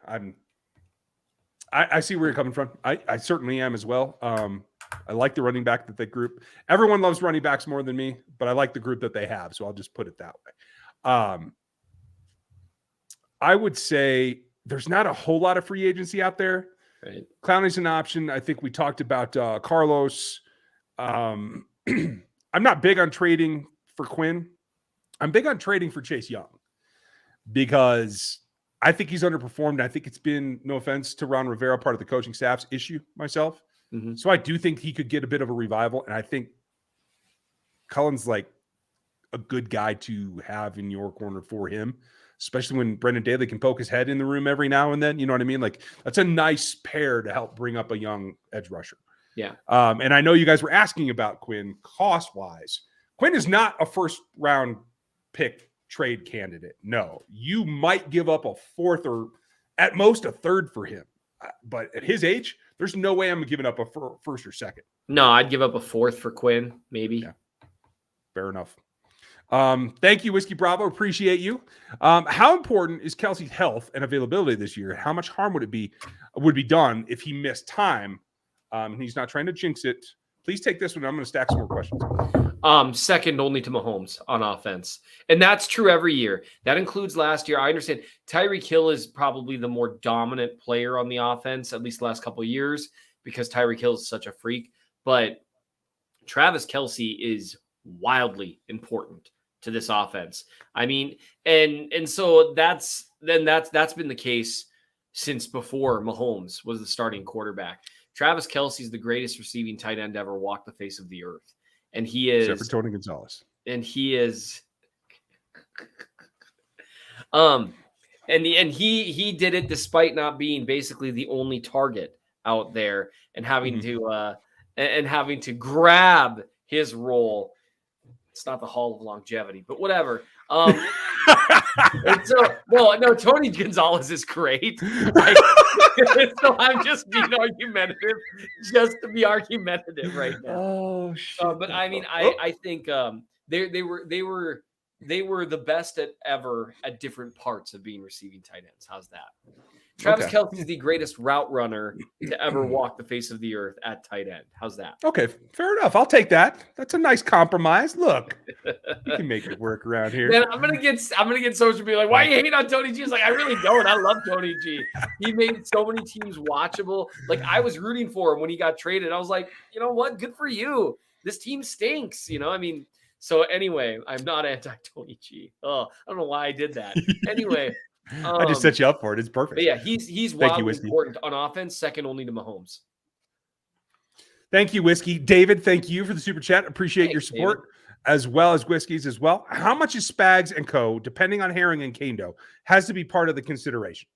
I see where you're coming from. I certainly am as well. I like the running back that they group. Everyone loves running backs more than me, but I like the group that they have, so I'll just put it that way. I would say there's not a whole lot of free agency out there. Right. Clowney's an option. I think we talked about Carlos. I'm not big on trading for Quinn. I'm big on trading for Chase Young because I think he's underperformed. I think it's been, no offense to Ron Rivera, part of the coaching staff's issue myself. Mm-hmm. So I do think he could get a bit of a revival. And I think Cullen's like a good guy to have in your corner for him, especially when Brendan Daly can poke his head in the room every now and then. You know what I mean? Like that's a nice pair to help bring up a young edge rusher. Yeah. And I know you guys were asking about Quinn cost-wise. Quinn is not a first-round pick trade candidate. No. You might give up a fourth or at most a third for him. But at his age, there's no way I'm giving up a first or second. No, I'd give up a fourth for Quinn, maybe. Yeah. Fair enough. Thank you, Whiskey Bravo. Appreciate you. How important is Kelsey's health and availability this year? How much harm would be done if he missed time? And he's not trying to jinx it. Please take this one. I'm going to stack some more questions. Second only to Mahomes on offense. And that's true every year. That includes last year. I understand Tyreek Hill is probably the more dominant player on the offense, at least the last couple of years, because Tyreek Hill is such a freak. But Travis Kelce is wildly important to this offense. I mean, and so that's been the case since before Mahomes was the starting quarterback. Travis Kelce is the greatest receiving tight end ever walk the face of the earth. And he is, except for Tony Gonzalez. And he is, and he did it despite not being basically the only target out there and having to grab his role. It's not the Hall of Longevity, but whatever. No, Tony Gonzalez is great. So I'm just being argumentative, just to be argumentative right now. Oh shit! But I mean, I think they were the best ever at different parts of being receiving tight ends. How's that? Travis Kelce is the greatest route runner to ever walk the face of the earth at tight end. How's that? Okay, fair enough. I'll take that. That's a nice compromise. Look, you can make it work around here. Man, I'm gonna get social media like, why you hate on Tony G? It's like, I really don't. I love Tony G. He made so many teams watchable. Like I was rooting for him when he got traded. I was like, you know what? Good for you. This team stinks. You know, I mean. So anyway, I'm not anti-Tony G. Oh, I don't know why I did that. Anyway. I just set you up for it. It's perfect. But yeah, he's wildly important on offense, second only to Mahomes. Thank you, Whiskey. David, thank you for the super chat. Appreciate your support, David. As well as Whiskey's as well. How much is Spags and Co., depending on Herring and Kando, has to be part of the consideration?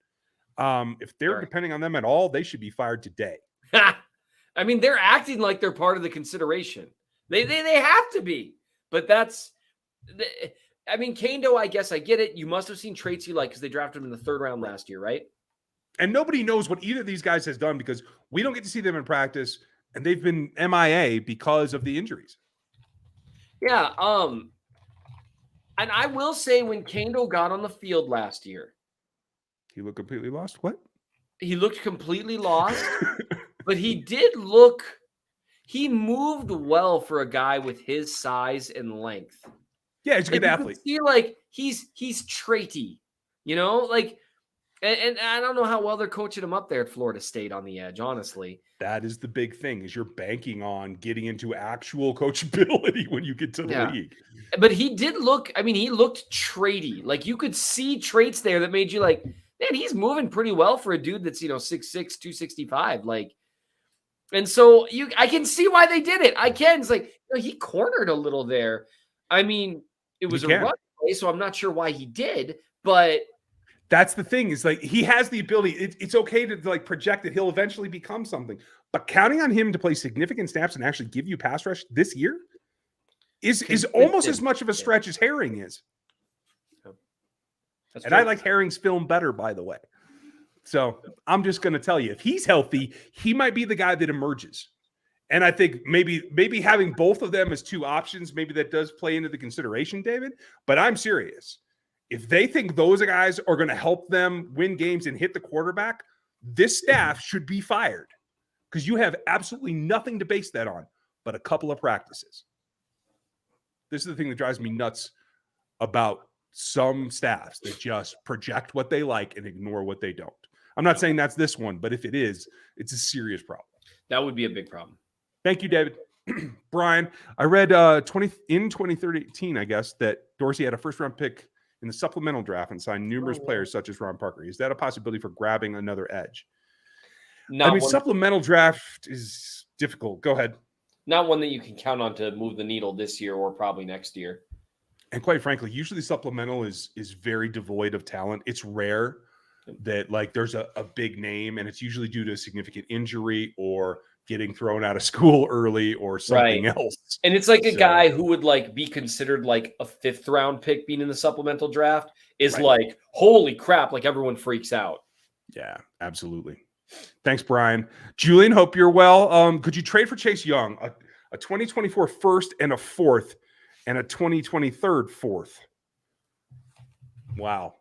If they're depending on them at all, they should be fired today. I mean, they're acting like they're part of the consideration. They have to be. But that's I mean, Kando, I guess I get it. You must have seen traits you like because they drafted him in the third round last year, right? And nobody knows what either of these guys has done because we don't get to see them in practice, and they've been MIA because of the injuries. Yeah. And I will say when Kando got on the field last year, he looked completely lost. What? He looked completely lost, but he moved well for a guy with his size and length. Yeah, he's a good athlete. I feel like he's traity, you know, like, And I don't know how well they're coaching him up there at Florida State on the edge, honestly. That is the big thing, is you're banking on getting into actual coachability when you get to the league. But he did look, I mean, he looked traity. Like you could see traits there that made you like, man, he's moving pretty well for a dude that's, 6'6", 265. Like, and so I can see why they did it. I can. It's like, he cornered a little there. I mean, it was a run play, so I'm not sure why he did, but that's the thing, is like he has the ability. It's okay to like project that he'll eventually become something, but counting on him to play significant snaps and actually give you pass rush this year is almost as much of a stretch as Herring is. And I like Herring's film better, by the way. So I'm just going to tell you, if he's healthy, he might be the guy that emerges. And I think maybe having both of them as two options, maybe that does play into the consideration, David. But I'm serious. If they think those guys are going to help them win games and hit the quarterback, this staff should be fired, because you have absolutely nothing to base that on but a couple of practices. This is the thing that drives me nuts about some staffs that just project what they like and ignore what they don't. I'm not saying that's this one, but if it is, it's a serious problem. That would be a big problem. Thank you, David. Bryan, I read in 2013, I guess, that Dorsey had a first-round pick in the supplemental draft and signed numerous players such as Ron Parker. Is that a possibility for grabbing another edge? Supplemental draft is difficult. Go ahead. Not one that you can count on to move the needle this year or probably next year. And quite frankly, usually supplemental is very devoid of talent. It's rare that like there's a big name, and it's usually due to a significant injury or getting thrown out of school early or something else. And it's like a guy who would like be considered like a 5th round pick being in the supplemental draft is like, holy crap, like everyone freaks out. Yeah, absolutely. Thanks, Bryan. Julian, hope you're well. Could you trade for Chase Young, a 2024 first and a 4th and a 2023 4th? Wow.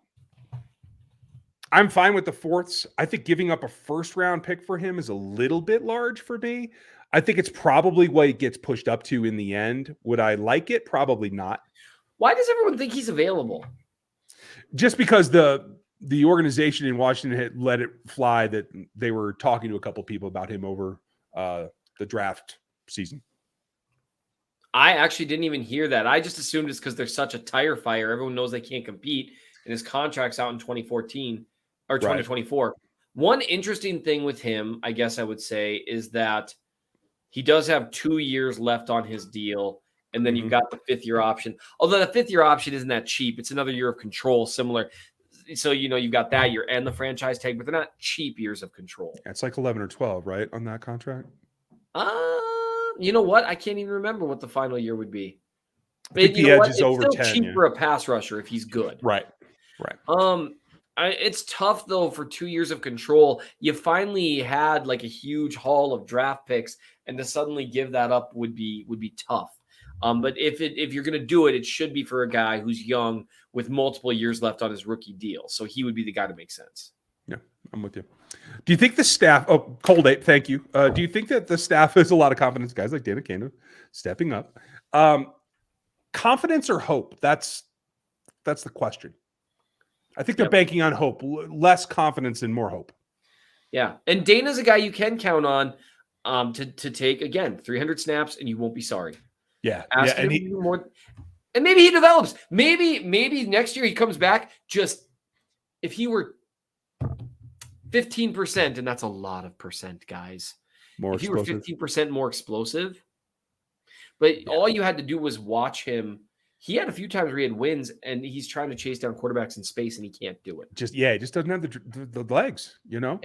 I'm fine with the 4ths. I think giving up a first-round pick for him is a little bit large for me. I think it's probably what it gets pushed up to in the end. Would I like it? Probably not. Why does everyone think he's available? Just because the organization in Washington had let it fly that they were talking to a couple people about him over the draft season. I actually didn't even hear that. I just assumed it's because they're such a tire fire. Everyone knows they can't compete, and his contract's out in 2014 or 2024. Right. One interesting thing with him, I guess I would say, is that he does have 2 years left on his deal, and then you've got the 5th-year option. Although the 5th-year option isn't that cheap. It's another year of control, similar. So, you've got that year and the franchise tag, but they're not cheap years of control. It's like 11 or 12, right, on that contract? You know what? I can't even remember what the final year would be. I think the edge is over 10. It's still cheap for a pass rusher if he's good. Right. It's tough, though, for 2 years of control. You finally had like a huge haul of draft picks, and to suddenly give that up would be tough. But if you're going to do it, it should be for a guy who's young with multiple years left on his rookie deal. So he would be the guy to make sense. Yeah, I'm with you. Do you think the staff? Oh, Cold Ape, thank you. Do you think that the staff has a lot of confidence? Guys like Dana Cano stepping up. Confidence or hope? That's the question. I think they're banking on hope, less confidence and more hope. Yeah, and Dana's a guy you can count on to take, again, 300 snaps, and you won't be sorry. Yeah, Ask him more, and maybe he develops. Maybe next year he comes back. Just if he were 15%, and that's a lot of percent, guys. If he were 15% more explosive, but all you had to do was watch him. He had a few times where he had wins, and he's trying to chase down quarterbacks in space, and he can't do it. He just doesn't have the legs, Yeah.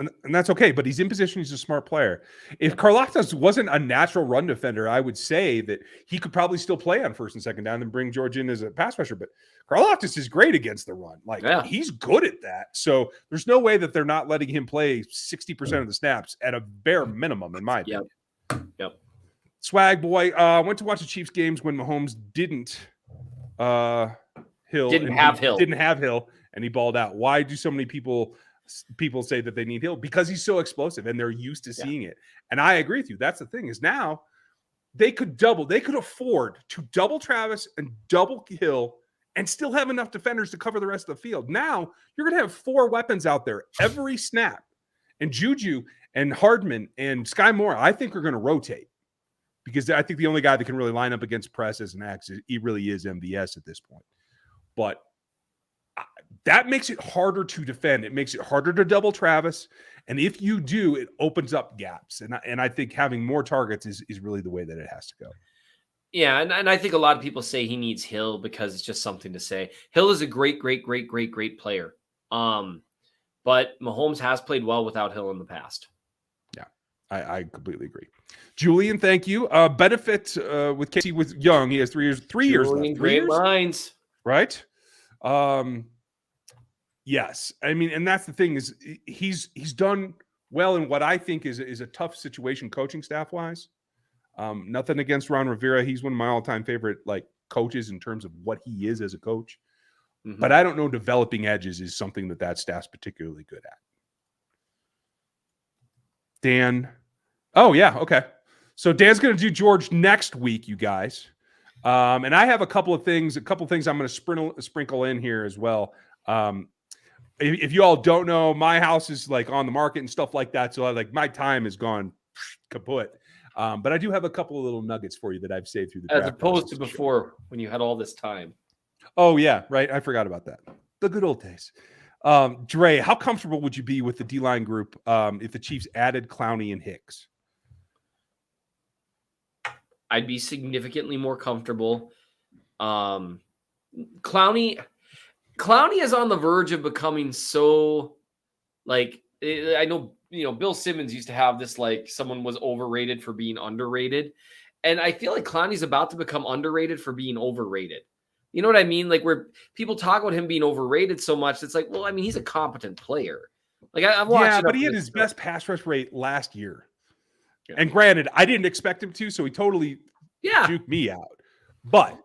And that's okay, but he's in position. He's a smart player. If Karlaftis wasn't a natural run defender, I would say that he could probably still play on first and second down and bring George in as a pass rusher. But Karlaftis is great against the run. He's good at that. So there's no way that they're not letting him play 60% of the snaps at a bare minimum, in my opinion. Yep. Swag boy, went to watch the Chiefs games when Mahomes didn't have Hill, and he balled out. Why do so many people say that they need Hill? Because he's so explosive and they're used to seeing it. And I agree with you. That's the thing, is now they could afford to double Travis and double Hill and still have enough defenders to cover the rest of the field. Now you're going to have 4 weapons out there every snap. And Juju and Hardman and Skyy Moore, I think, are going to rotate, because I think the only guy that can really line up against press as an X, he really is MVS at this point. But that makes it harder to defend. It makes it harder to double Travis. And if you do, it opens up gaps. And I think having more targets is really the way that it has to go. Yeah, and I think a lot of people say he needs Hill because it's just something to say. Hill is a great player. But Mahomes has played well without Hill in the past. Yeah, I completely agree. Julian, thank you. Benefit with Casey with Young. He has 3 years. 3 years left. 3 great years? minds, right? Yes, I mean, and that's the thing, is he's done well in what I think is a tough situation coaching staff wise. Nothing against Ron Rivera. He's one of my all-time favorite coaches in terms of what he is as a coach. Mm-hmm. But I don't know, developing edges is something that staff's particularly good at. Dan. Oh, yeah. Okay. So Dan's going to do George next week, you guys. And I have a couple of things I'm going to sprinkle in here as well. If you all don't know, my house is on the market and stuff like that. So my time is gone kaput. But I do have a couple of little nuggets for you that I've saved through the draft. As opposed to before when you had all this time. Oh, yeah, right. I forgot about that. The good old days. Dre, how comfortable would you be with the D-line group if the Chiefs added Clowney and Hicks? I'd be significantly more comfortable. Clowney is on the verge of becoming so, I know, Bill Simmons used to have this, someone was overrated for being underrated. And I feel like Clowney's about to become underrated for being overrated. You know what I mean? Where people talk about him being overrated so much, it's well, I mean, he's a competent player. I've watched. Yeah, but he had his best pass rush rate last year. Yeah. And granted, I didn't expect him to, so he totally juked me out. But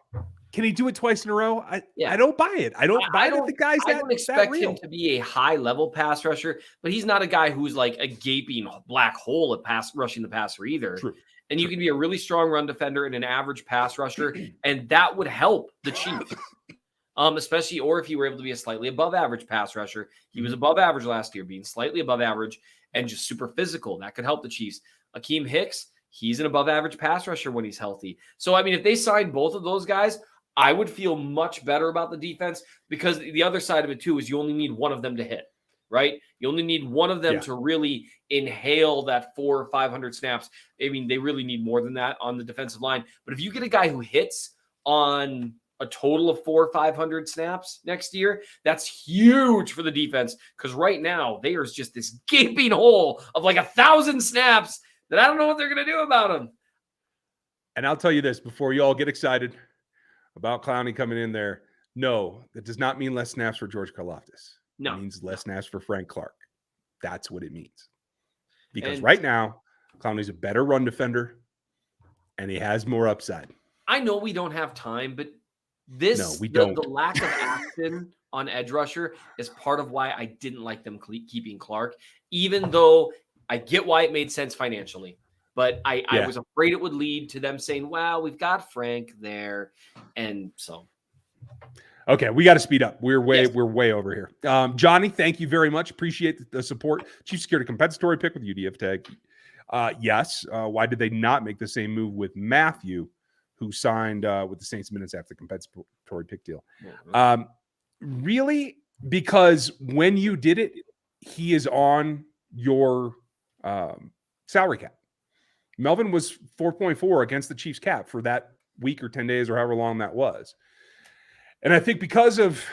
can he do it twice in a row? I don't buy it. I don't buy that the guy's that real. I don't expect him to be a high-level pass rusher, but he's not a guy who's a gaping black hole at rushing the passer either. True. And you can be a really strong run defender and an average pass rusher, and that would help the Chiefs. Especially, or if you were able to be a slightly above average pass rusher. He was above average last year, being slightly above average and just super physical. That could help the Chiefs. Akeem Hicks, he's an above average pass rusher when he's healthy. So, I mean, if they sign both of those guys, I would feel much better about the defense, because the other side of it too is you only need one of them to hit, right? You only need one of them to really inhale that 400 or 500 snaps. I mean, they really need more than that on the defensive line. But if you get a guy who hits on a total of 400 or 500 snaps next year, that's huge for the defense, because right now there's just this gaping hole of 1,000 snaps that I don't know what they're going to do about them. And I'll tell you this before you all get excited about Clowney coming in there. No, that does not mean less snaps for George Karlaftis. No. It means less snaps for Frank Clark. That's what it means. Because right now, Clowney's a better run defender, and he has more upside. I know we don't have time, but we don't. The lack of action on edge rusher is part of why I didn't like them keeping Clark, even though I get why it made sense financially. But I was afraid it would lead to them saying, wow, we've got Frank there. And so. Okay, we got to speed up. We're way over here. Johnny, thank you very much. Appreciate the support. Chiefs secured a compensatory pick with UDF tag. Yes. Why did they not make the same move with Matthew, who signed with the Saints minutes after the compensatory pick deal? Really? Because when you did it, he is on your salary cap. Melvin was 4.4 against the Chiefs cap for that week or 10 days or however long that was. And I think because of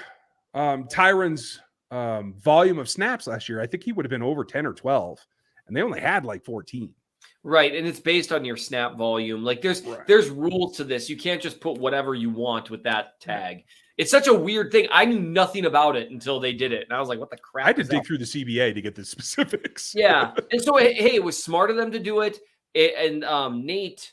Tyron's volume of snaps last year, I think he would have been over 10 or 12, and they only had 14. Right, and it's based on your snap volume. There's rules to this. You can't just put whatever you want with that tag. It's such a weird thing. I knew nothing about it until they did it, and I was like, what the crap? I had to dig through the CBA to get the specifics. Yeah, and so, hey, it was smart of them to do it. And Nate,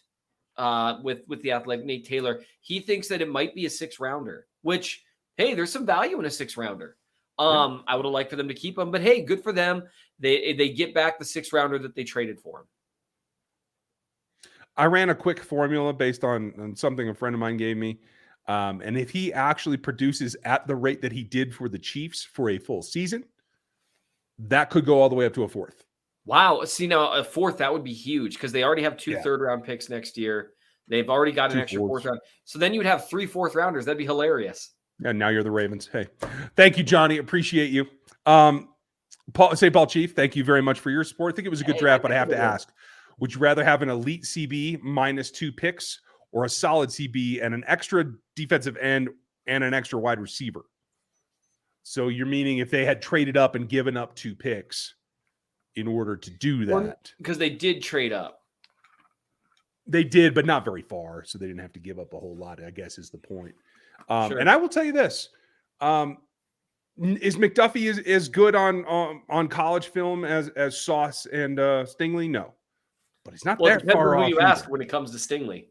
with the Athletic, Nate Taylor, he thinks that it might be a 6-rounder, which, hey, there's some value in a 6-rounder. I would have liked for them to keep him, but hey, good for them. They get back the 6-rounder that they traded for him. I ran a quick formula based on something a friend of mine gave me. And if he actually produces at the rate that he did for the Chiefs for a full season, that could go all the way up to a 4th. Wow. See, now a 4th, that would be huge because they already have 2 third-round picks next year. They've already got an extra 4th round. So then you would have 3 4th-rounders. That'd be hilarious. And now you're the Ravens. Hey, thank you, Johnny. Appreciate you. Paul Chief, thank you very much for your support. I think it was a good draft, but I have to ask, would you rather have an elite CB minus 2 picks or a solid CB and an extra defensive end and an extra wide receiver? So you're meaning if they had traded up and given up 2 picks in order to do that? Because they did trade up. They did, but not very far. So they didn't have to give up a whole lot, I guess is the point. Sure. And I will tell you this. Is McDuffie as good on college film as Sauce and Stingley? No. But he's not that far off. Who you ask when it comes to Stingley.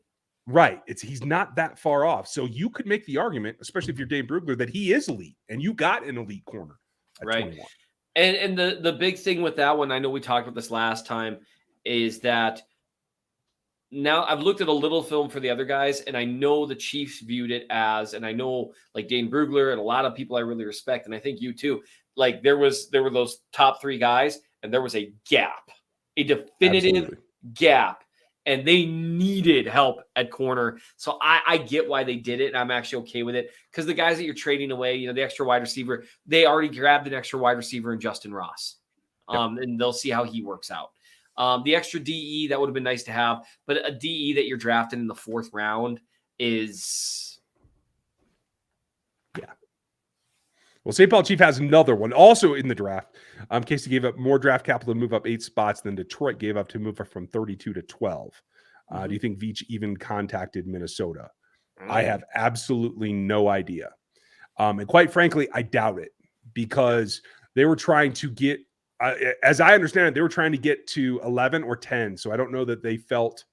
Right. He's not that far off. So you could make the argument, especially if you're Dave Brugler, that he is elite and you got an elite corner at 21. And the big thing with that one, I know we talked about this last time, is that now I've looked at a little film for the other guys, and I know the Chiefs viewed it as, and I know like Dane Brugler and a lot of people I really respect, and I think you too, like there were those top 3 guys, and there was a gap, a definitive gap, and they needed help at corner. So I get why they did it, and I'm actually okay with it because the guys that you're trading away, you know, the extra wide receiver, they already grabbed an extra wide receiver in Justin Ross, and they'll see how he works out. The extra DE, that would have been nice to have, but a DE that you're drafting in the 4th round is... Yeah. Well, St. Paul Chief has another one also in the draft. Casey gave up more draft capital to move up 8 spots than Detroit gave up to move up from 32 to 12. Do you think Veach even contacted Minnesota? I have absolutely no idea. And quite frankly, I doubt it because they were trying to get, as I understand it, they were trying to get to 11 or 10. So I don't know that they felt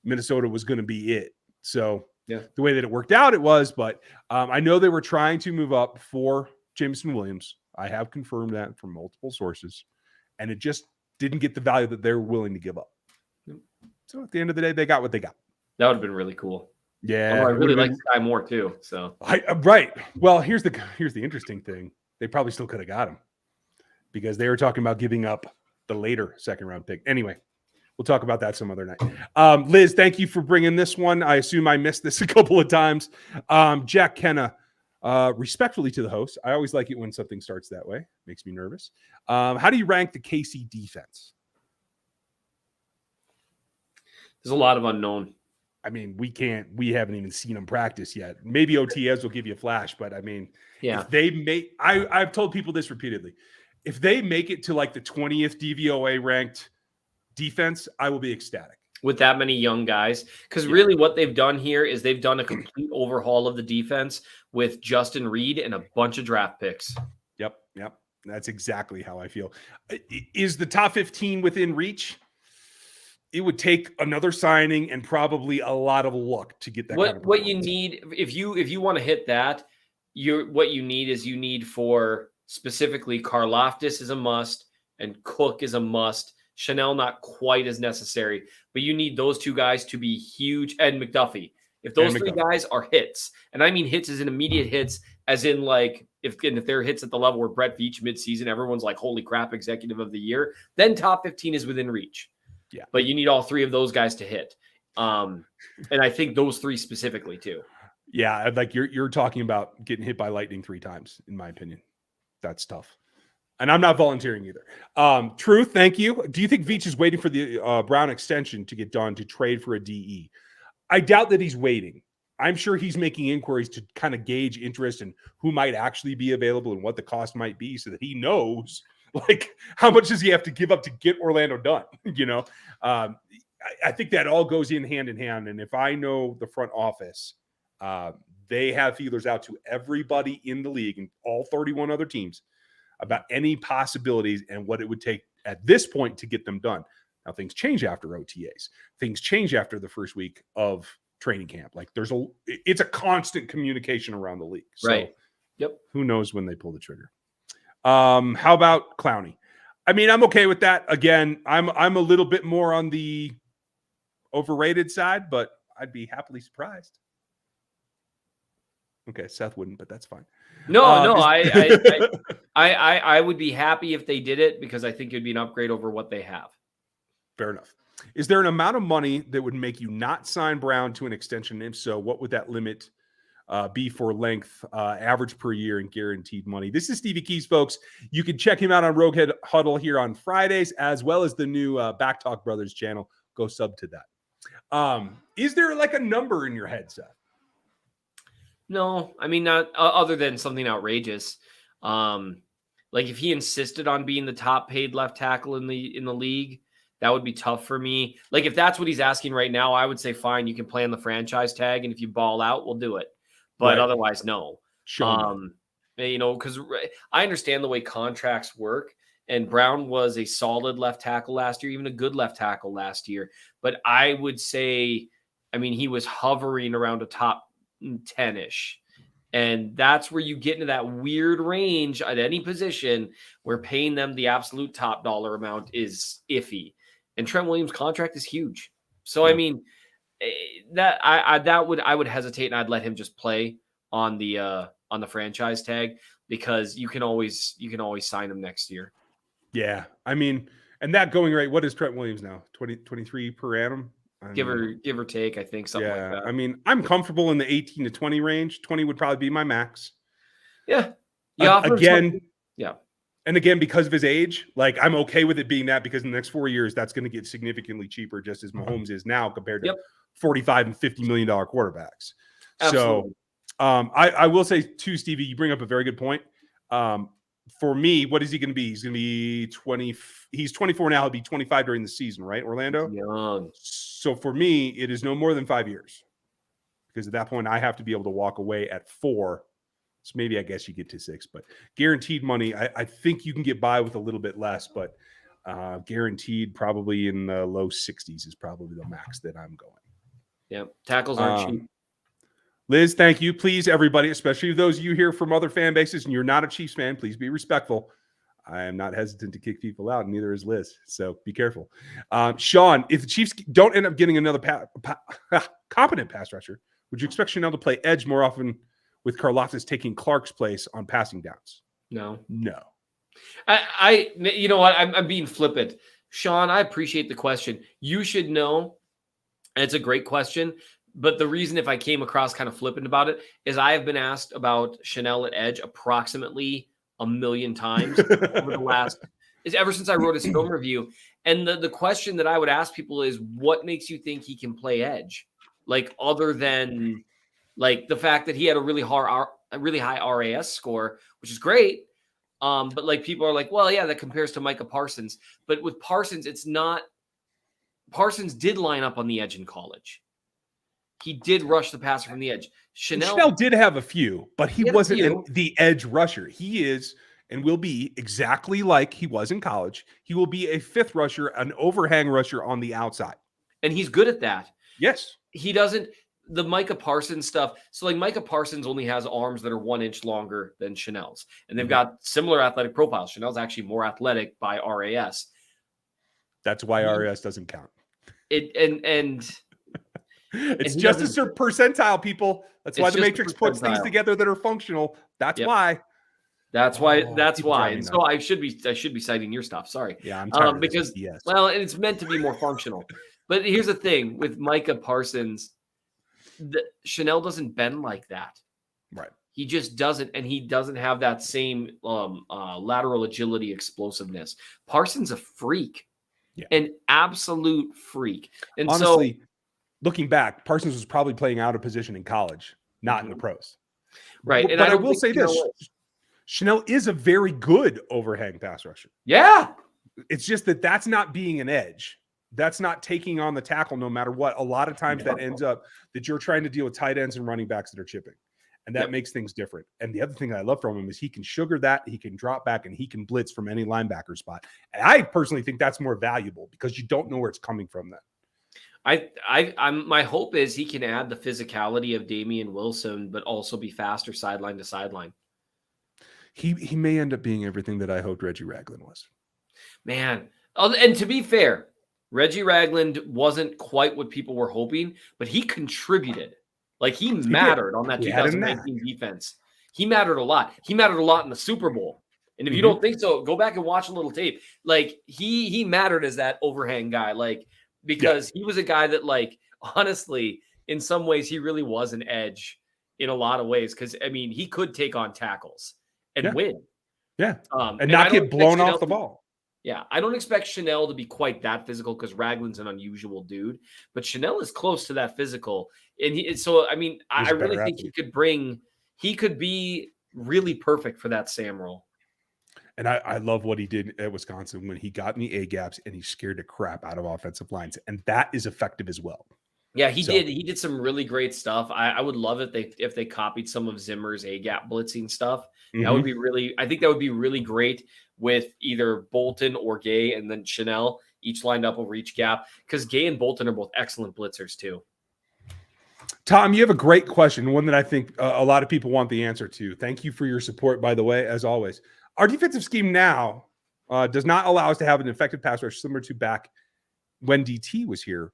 Minnesota was going to be it. So the way that it worked out, it was. But I know they were trying to move up for Jameson Williams. I have confirmed that from multiple sources. And it just didn't get the value that they're willing to give up. So at the end of the day, they got what they got. That would have been really cool. Yeah. I really like Skyy more too. So right. Well, here's the interesting thing. They probably still could have got him because they were talking about giving up the later 2nd round pick. Anyway, we'll talk about that some other night. Liz, thank you for bringing this one. I assume I missed this a couple of times. Jack Kenna, respectfully to the host. I always like it when something starts that way. Makes me nervous. How do you rank the KC defense? There's a lot of unknown. I mean, we haven't even seen them practice yet. Maybe OTS will give you a flash, but I mean, if they make, I've told people this repeatedly. If they make it to like the 20th DVOA ranked defense, I will be ecstatic. With that many young guys. Because really what they've done here is they've done a complete overhaul of the defense with Justin Reed and a bunch of draft picks. Yep. That's exactly how I feel. Is the top 15 within reach? It would take another signing and probably a lot of luck to get that. What you need, if you want to hit that, what you need for specifically Karlaftis is a must and Cook is a must. Chenal not quite as necessary, but you need those 2 guys to be huge, and McDuffie. If those 3 guys are hits, and I mean hits as in immediate hits, as in like if they're hits at the level where Brett Veach midseason, everyone's like, holy crap, executive of the year, then top 15 is within reach. Yeah. But you need all 3 of those guys to hit. And I think those 3 specifically too. Yeah. Like you're talking about getting hit by lightning 3 times, in my opinion. That's tough. And I'm not volunteering either. Truth, thank you. Do you think Veach is waiting for the Brown extension to get done to trade for a DE? I doubt that he's waiting. I'm sure he's making inquiries to kind of gauge interest and who might actually be available and what the cost might be so that he knows like how much does he have to give up to get Orlando done? You know, I think that all goes in hand. And if I know the front office, they have feelers out to everybody in the league and all 31 other teams about any possibilities and what it would take at this point to get them done. Now things change after OTAs. Things change after the first week of training camp. Like it's a constant communication around the league. So, right. Yep. Who knows when they pull the trigger? How about Clowney? I mean, I'm okay with that. Again, I'm a little bit more on the overrated side, but I'd be happily surprised. Okay, Seth wouldn't, but that's fine. No, Is- I would be happy if they did it because I think it'd be an upgrade over what they have. Fair enough. Is there an amount of money that would make you not sign Brown to an extension? If so, what would that limit be for length, average per year, and guaranteed money? This is Stevie Keys, folks. You can check him out on Roguehead Huddle here on Fridays, as well as the new Back Talk Brothers channel. Go sub to that. Is there like a number in your head, Seth? No, I mean, not other than something outrageous. Like if he insisted on being the top paid left tackle in the league, that would be tough for me. Like if that's what he's asking right now, I would say, fine, you can play on the franchise tag. And if you ball out, we'll do it. But otherwise, no. Because I understand the way contracts work. And Brown was a solid left tackle last year, even a good left tackle last year. But I would say, I mean, he was hovering around a top 10-ish. And that's where you get into that weird range at any position where paying them the absolute top dollar amount is iffy. And Trent Williams' contract is huge. So, I mean, I would hesitate and I'd let him just play on the franchise tag because you can always sign him next year. Yeah. I mean, and that going rate, what is Trent Williams now? 23 per annum? Give or take, I think, something like that. I mean, I'm comfortable in the 18 to 20 range. 20 would probably be my max. Yeah. Again, yeah. And again, because of his age, like I'm okay with it being that because in the next 4 years, that's going to get significantly cheaper, just as Mahomes is now compared to 45 and $50 million quarterbacks. Absolutely. So I will say too, Stevie, you bring up a very good point. For me, what is he going to be? He's going to be 20. He's 24 now. He'll be 25 during the season, right, Orlando? Young. So for me, it is no more than 5 years because at that point, I have to be able to walk away at 4. So maybe I guess you get to 6, but guaranteed money, I think you can get by with a little bit less, but guaranteed probably in the low 60s is probably the max that I'm going. Yeah, tackles aren't cheap. Liz, thank you. Please, everybody, especially those of you here from other fan bases and you're not a Chiefs fan, please be respectful. I am not hesitant to kick people out, and neither is Liz. So be careful. Sean, if the Chiefs don't end up getting another competent pass rusher, would you expect Chenal to play edge more often with Karlaftis taking Clark's place on passing downs? No. I you know what? I'm being flippant. Sean, I appreciate the question. You should know, and it's a great question. But the reason if I came across kind of flippant about it is I have been asked about Chenal at edge approximately 1 million times over the last ever since I wrote his film review. And the question that I would ask people is, what makes you think he can play edge? Like other than like the fact that he had a really high RAS score, which is great. But like people are like, well, yeah, that compares to Micah Parsons. But with Parsons, it's not. Parsons did line up on the edge in college. He did rush the passer from the edge. Chenal did have a few, but he wasn't the edge rusher. He is and will be exactly like he was in college. He will be a fifth rusher, an overhang rusher on the outside. And he's good at that. Yes. He doesn't – the Micah Parsons stuff. So, like, Micah Parsons only has arms that are 1 inch longer than Chenal's. And they've got similar athletic profiles. Chenal's actually more athletic by RAS. That's why RAS doesn't count. It's just a percentile, people. That's why the Matrix puts things together that are functional. That's why. That's why. And so I should be citing your stuff. Sorry. Yeah, I'm tired because of this. Yes. Well, and it's meant to be more functional. But here's the thing with Micah Parsons, Chenal doesn't bend like that. Right. He just doesn't, and he doesn't have that same lateral agility, explosiveness. Parsons a freak, an absolute freak. And honestly, looking back, Parsons was probably playing out of position in college, not in the pros. Right. But I will say this. Chenal is a very good overhang pass rusher. Yeah. It's just that's not being an edge. That's not taking on the tackle no matter what. A lot of times that ends up that you're trying to deal with tight ends and running backs that are chipping. And that makes things different. And the other thing I love from him is he can sugar that, he can drop back, and he can blitz from any linebacker spot. And I personally think that's more valuable because you don't know where it's coming from then. My hope is he can add the physicality of Damian Wilson, but also be faster sideline to sideline. He may end up being everything that I hoped Reggie Ragland was. Man. And to be fair, Reggie Ragland wasn't quite what people were hoping, but he contributed. Like, he mattered on that 2019 defense. He mattered a lot. He mattered a lot in the Super Bowl. And if you don't think so, go back and watch a little tape. Like, he mattered as that overhang guy, like, because he was a guy that, like, honestly, in some ways, he really was an edge in a lot of ways. Because, I mean, he could take on tackles and win. Yeah. And not get blown off the ball. Yeah, I don't expect Chenal to be quite that physical because Ragland's an unusual dude, but Chenal is close to that physical. And so, I mean, I really think he could be really perfect for that Sam role. And I love what he did at Wisconsin when he got in the A gaps and he scared the crap out of offensive lines. And that is effective as well. Yeah, he did. He did some really great stuff. I would love it if they copied some of Zimmer's A gap blitzing stuff. That would be I think that would be really great with either Bolton or Gay and then Chenal each lined up over each gap, because Gay and Bolton are both excellent blitzers too. Tom, you have a great question, one that I think a lot of people want the answer to. Thank you for your support, by the way, as always. Our defensive scheme now does not allow us to have an effective pass rush similar to back when DT was here.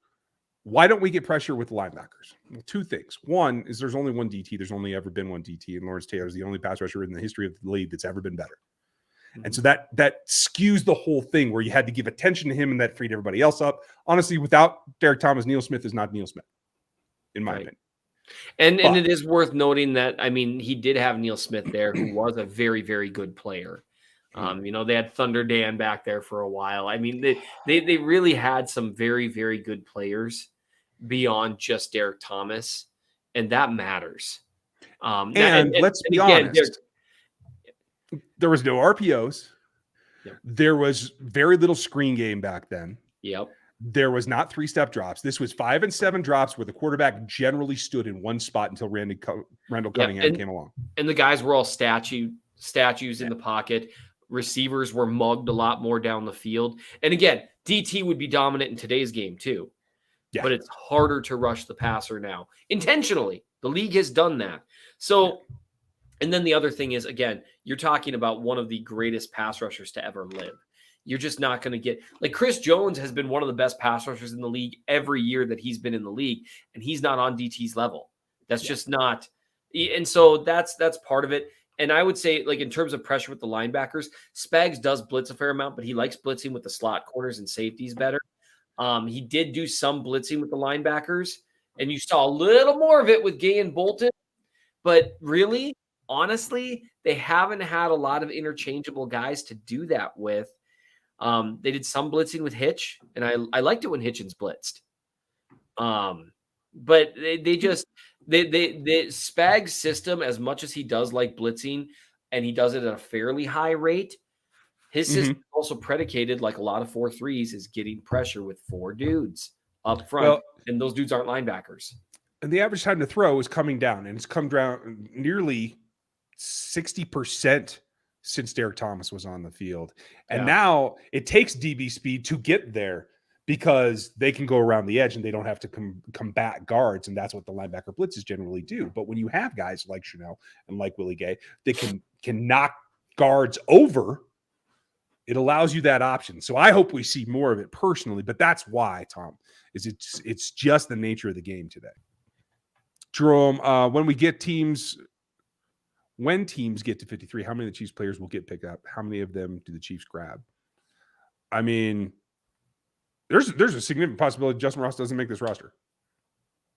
Why don't we get pressure with the linebackers? Well, two things. One is there's only one DT. There's only ever been one DT, and Lawrence Taylor is the only pass rusher in the history of the league that's ever been better. And so that skews the whole thing where you had to give attention to him and that freed everybody else up. Honestly, without Derek Thomas, Neil Smith is not Neil Smith, in my opinion. And it is worth noting that, I mean, he did have Neil Smith there, who was a very, very good player. You know, they had Thunder Dan back there for a while. I mean, they really had some very, very good players beyond just Derek Thomas, and that matters. And let's be honest. There was no RPOs. Yep. There was very little screen game back then. Yep. There was not 3-step drops. This was 5 and 7 drops where the quarterback generally stood in one spot until Randall Cunningham came along. And the guys were all statues in the pocket. Receivers were mugged a lot more down the field. And again, DT would be dominant in today's game too. Yeah. But it's harder to rush the passer now. Intentionally. The league has done that. So, and then the other thing is, again, you're talking about one of the greatest pass rushers to ever live. You're just not going to get – like, Chris Jones has been one of the best pass rushers in the league every year that he's been in the league, and he's not on DT's level. That's just not – and so that's part of it. And I would say, like, in terms of pressure with the linebackers, Spags does blitz a fair amount, but he likes blitzing with the slot corners and safeties better. He did do some blitzing with the linebackers, and you saw a little more of it with Gay and Bolton. But really, honestly, they haven't had a lot of interchangeable guys to do that with. They did some blitzing with Hitch, and I liked it when Hitchens blitzed. But the Spags system, as much as he does like blitzing, and he does it at a fairly high rate, his system is also predicated, like a lot of 4-3s, is getting pressure with 4 dudes up front, and those dudes aren't linebackers. And the average time to throw is coming down, and it's come down nearly 60% since Derek Thomas was on the field. And now it takes DB speed to get there because they can go around the edge and they don't have to combat guards. And that's what the linebacker blitzes generally do. But when you have guys like Chenal and like Willie Gay that can knock guards over, it allows you that option. So I hope we see more of it personally, but that's why, Tom, is it's just the nature of the game today. Jerome, when teams get to 53, how many of the Chiefs players will get picked up? How many of them do the Chiefs grab? I mean, there's a significant possibility Justin Ross doesn't make this roster.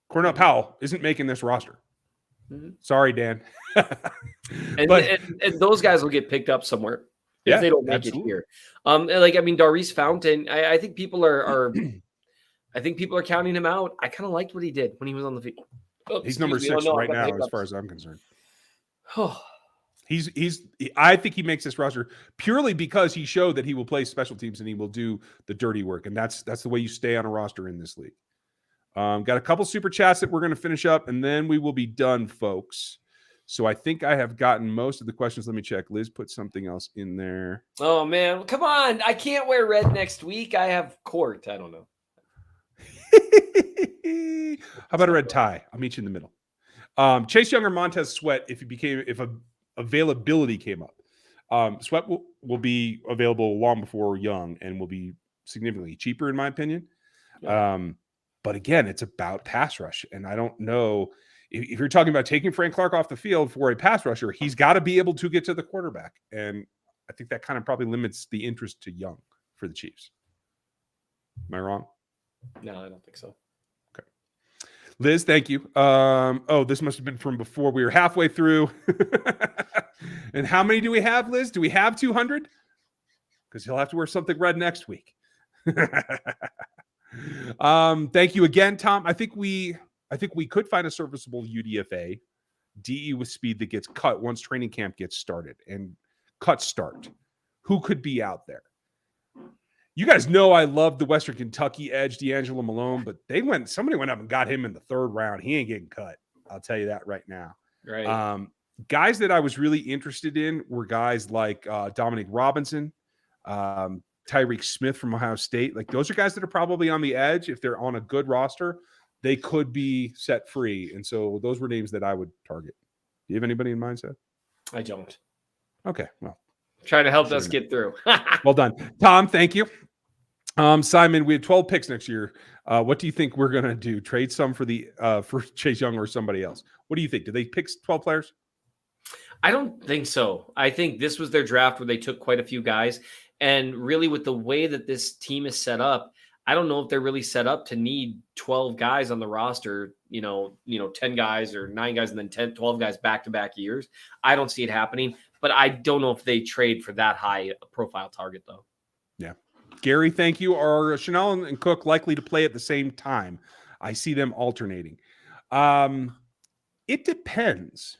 Cornell Powell isn't making this roster. Sorry, Dan. and those guys will get picked up somewhere if they don't make it here. Darius Fountain, I think people are counting him out. I kind of liked what he did when he was on the field. He's number 6 right now, as far as I'm concerned. I think he makes this roster purely because he showed that he will play special teams and he will do the dirty work. And that's the way you stay on a roster in this league. Got a couple super chats that we're going to finish up, and then we will be done, folks. So I think I have gotten most of the questions. Let me check. Liz put something else in there. Oh, man. Come on. I can't wear red next week. I have court. I don't know. How about a red tie? I'll meet you in the middle. Chase Young or Montez Sweat if availability came up. Sweat will be available long before Young and will be significantly cheaper, in my opinion. But again, it's about pass rush, and I don't know if you're talking about taking Frank Clark off the field for a pass rusher, he's got to be able to get to the quarterback. And I think that kind of probably limits the interest to Young for the Chiefs. Am I wrong? No, I don't think so. Okay. Liz, thank you. This must have been from before we were halfway through. And how many do we have, Liz? Do we have 200? Because he'll have to wear something red next week. Thank you again, Tom. I think we could find a serviceable UDFA DE with speed that gets cut once training camp gets started and cuts start. Who could be out there? You guys know I love the Western Kentucky edge, D'Angelo Malone, but somebody went up and got him in the 3rd round. He ain't getting cut. I'll tell you that right now. Right. Guys that I was really interested in were guys like Dominic Robinson, Tyreek Smith from Ohio State. Like, those are guys that are probably on the edge. If they're on a good roster, they could be set free. And so those were names that I would target. Do you have anybody in mind, Seth? I don't. Okay. Well, trying to help us get through. Well done. Tom, thank you. Simon, we have 12 picks next year. What do you think we're going to do? Trade some for Chase Young or somebody else? What do you think? Do they pick 12 players? I don't think so. I think this was their draft where they took quite a few guys. And really, with the way that this team is set up, I don't know if they're really set up to need 12 guys on the roster, 10 guys or 9 guys and then 10, 12 guys back-to-back years. I don't see it happening, but I don't know if they trade for that high a profile target, though. Yeah. Gary, thank you. Are Chenal and Cook likely to play at the same time? I see them alternating. It depends.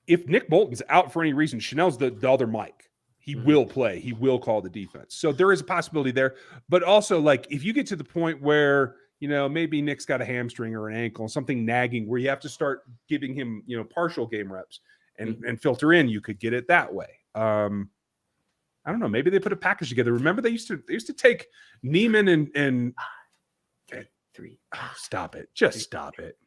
If Nick Bolton's out for any reason, Chenal's the other Mike. He will play. He will call the defense. So there is a possibility there. But also, like, if you get to the point where, maybe Nick's got a hamstring or an ankle, something nagging where you have to start giving him, partial game reps and filter in, you could get it that way. I don't know. Maybe they put a package together. Remember, they used to take Neiman and 3. Stop it. Just stop it.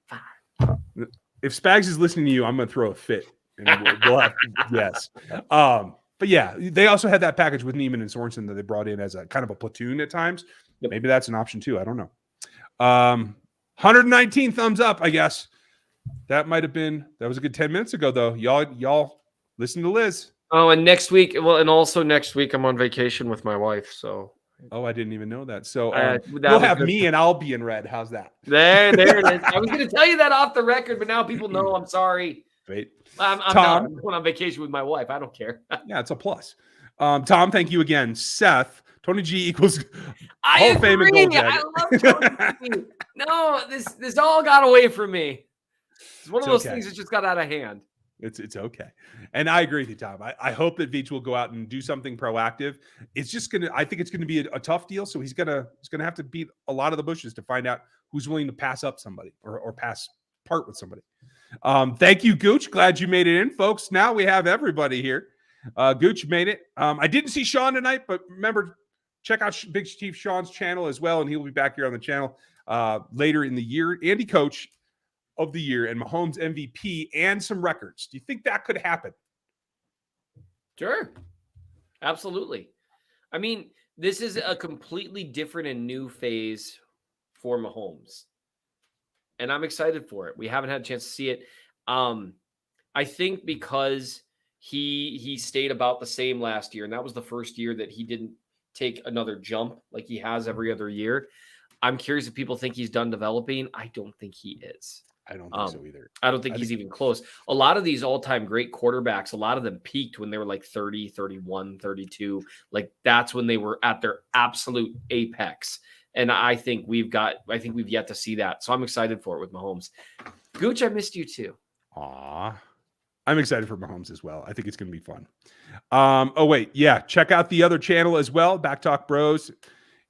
If Spags is listening to you, I'm going to throw a fit. And we'll have yes. But yeah, they also had that package with Neiman and Sorensen that they brought in as a kind of a platoon at times. Yep. Maybe that's an option too. I don't know. 119 thumbs up, I guess. That was a good 10 minutes ago, though. Y'all listen to Liz. Oh, and next week, also next week, I'm on vacation with my wife. So. Oh, I didn't even know that. So you'll have me and I'll be in red. How's that? There it is. I was going to tell you that off the record, but now people know. I'm sorry. Great. I'm going on vacation with my wife. I don't care. Yeah, it's a plus. Tom, thank you again. Seth, Tony G equals Hall of Fame and gold jacket. I love Tony G. No, this all got away from me. It's one of those things that just got out of hand. It's okay. And I agree with you, Tom. I hope that Veach will go out and do something proactive. It's just I think it's gonna be a tough deal. So he's gonna have to beat a lot of the bushes to find out who's willing to pass up somebody or part with somebody. Thank you, Gooch. Glad you made it in, folks. Now we have everybody here. Gooch made it. I didn't see Sean tonight, but remember, check out Big Chief Sean's channel as well, and he'll be back here on the channel later in the year. Andy Coach of the year and Mahomes MVP and some records. Do you think that could happen? Sure. Absolutely. I mean, this is a completely different and new phase for Mahomes. And I'm excited for it. We haven't had a chance to see it. I think because he stayed about the same last year, and that was the first year that he didn't take another jump like he has every other year. I'm curious if people think he's done developing. I don't think he is. I don't think so either. I don't think he's even close. A lot of these all-time great quarterbacks, a lot of them peaked when they were like 30, 31, 32. Like, that's when they were at their absolute apex. And I think we've yet to see that. So I'm excited for it with Mahomes. Gooch, I missed you too. Aw. I'm excited for Mahomes as well. I think it's going to be fun. Oh, wait. Yeah. Check out the other channel as well, Back Talk Bros.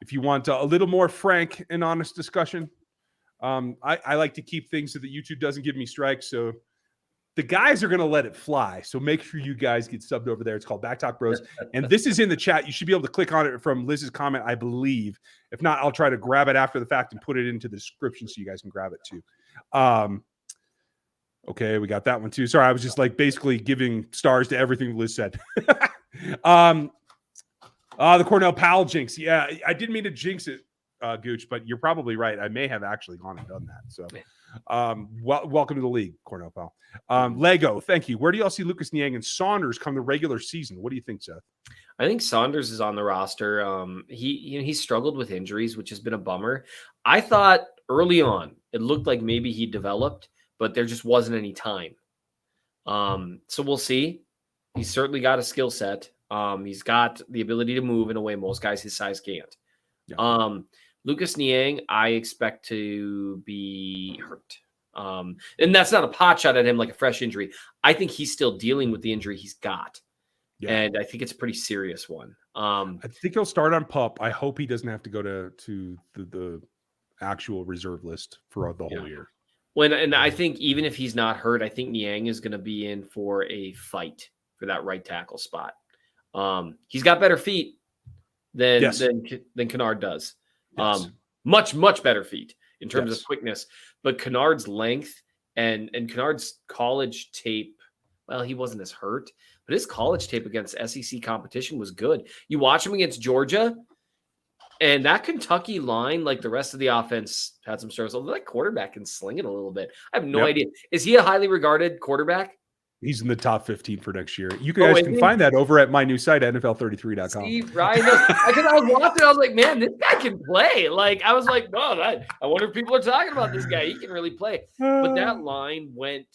If you want a little more frank and honest discussion. I like to keep things so that YouTube doesn't give me strikes. So the guys are going to let it fly. So make sure you guys get subbed over there. It's called Back Talk Bros. And this is in the chat. You should be able to click on it from Liz's comment, I believe. If not, I'll try to grab it after the fact and put it into the description so you guys can grab it too. Okay, we got that one too. Sorry, I was just like basically giving stars to everything Liz said. The Cornell Powell jinx. Yeah, I didn't mean to jinx it, Gooch, but you're probably right. I may have actually gone and done that. So Welcome to the league, Cornell pal. Lego, thank you. Where do y'all see Lucas Niang and Saunders come the regular season? What do you think, Seth? I think Saunders is on the roster. He struggled with injuries, which has been a bummer. I thought early on it looked like maybe he developed, but there just wasn't any time. So we'll see. He's certainly got a skill set. He's got the ability to move in a way most guys his size can't. Yeah. Lucas Niang, I expect to be hurt. And that's not a pot shot at him like a fresh injury. I think he's still dealing with the injury he's got. Yeah. And I think it's a pretty serious one. I think he'll start on PUP. I hope he doesn't have to go to the actual reserve list for the whole year. And I think even if he's not hurt, I think Niang is going to be in for a fight for that right tackle spot. He's got better feet than Kinnard does. Yes. Much better feet in terms of quickness. But Kinnard's length and Kinnard's college tape, well, he wasn't as hurt, but his college tape against SEC competition was good. You watch him against Georgia, and that Kentucky line, like the rest of the offense, had some struggles. That quarterback can sling it a little bit. I have no idea. Is he a highly regarded quarterback? He's in the top 15 for next year. You guys can find that over at my new site, NFL33.com. See, Bryan, because I was watching, I was like, man, this guy can play. Like, I was like, no, I wonder if people are talking about this guy. He can really play. But that line went,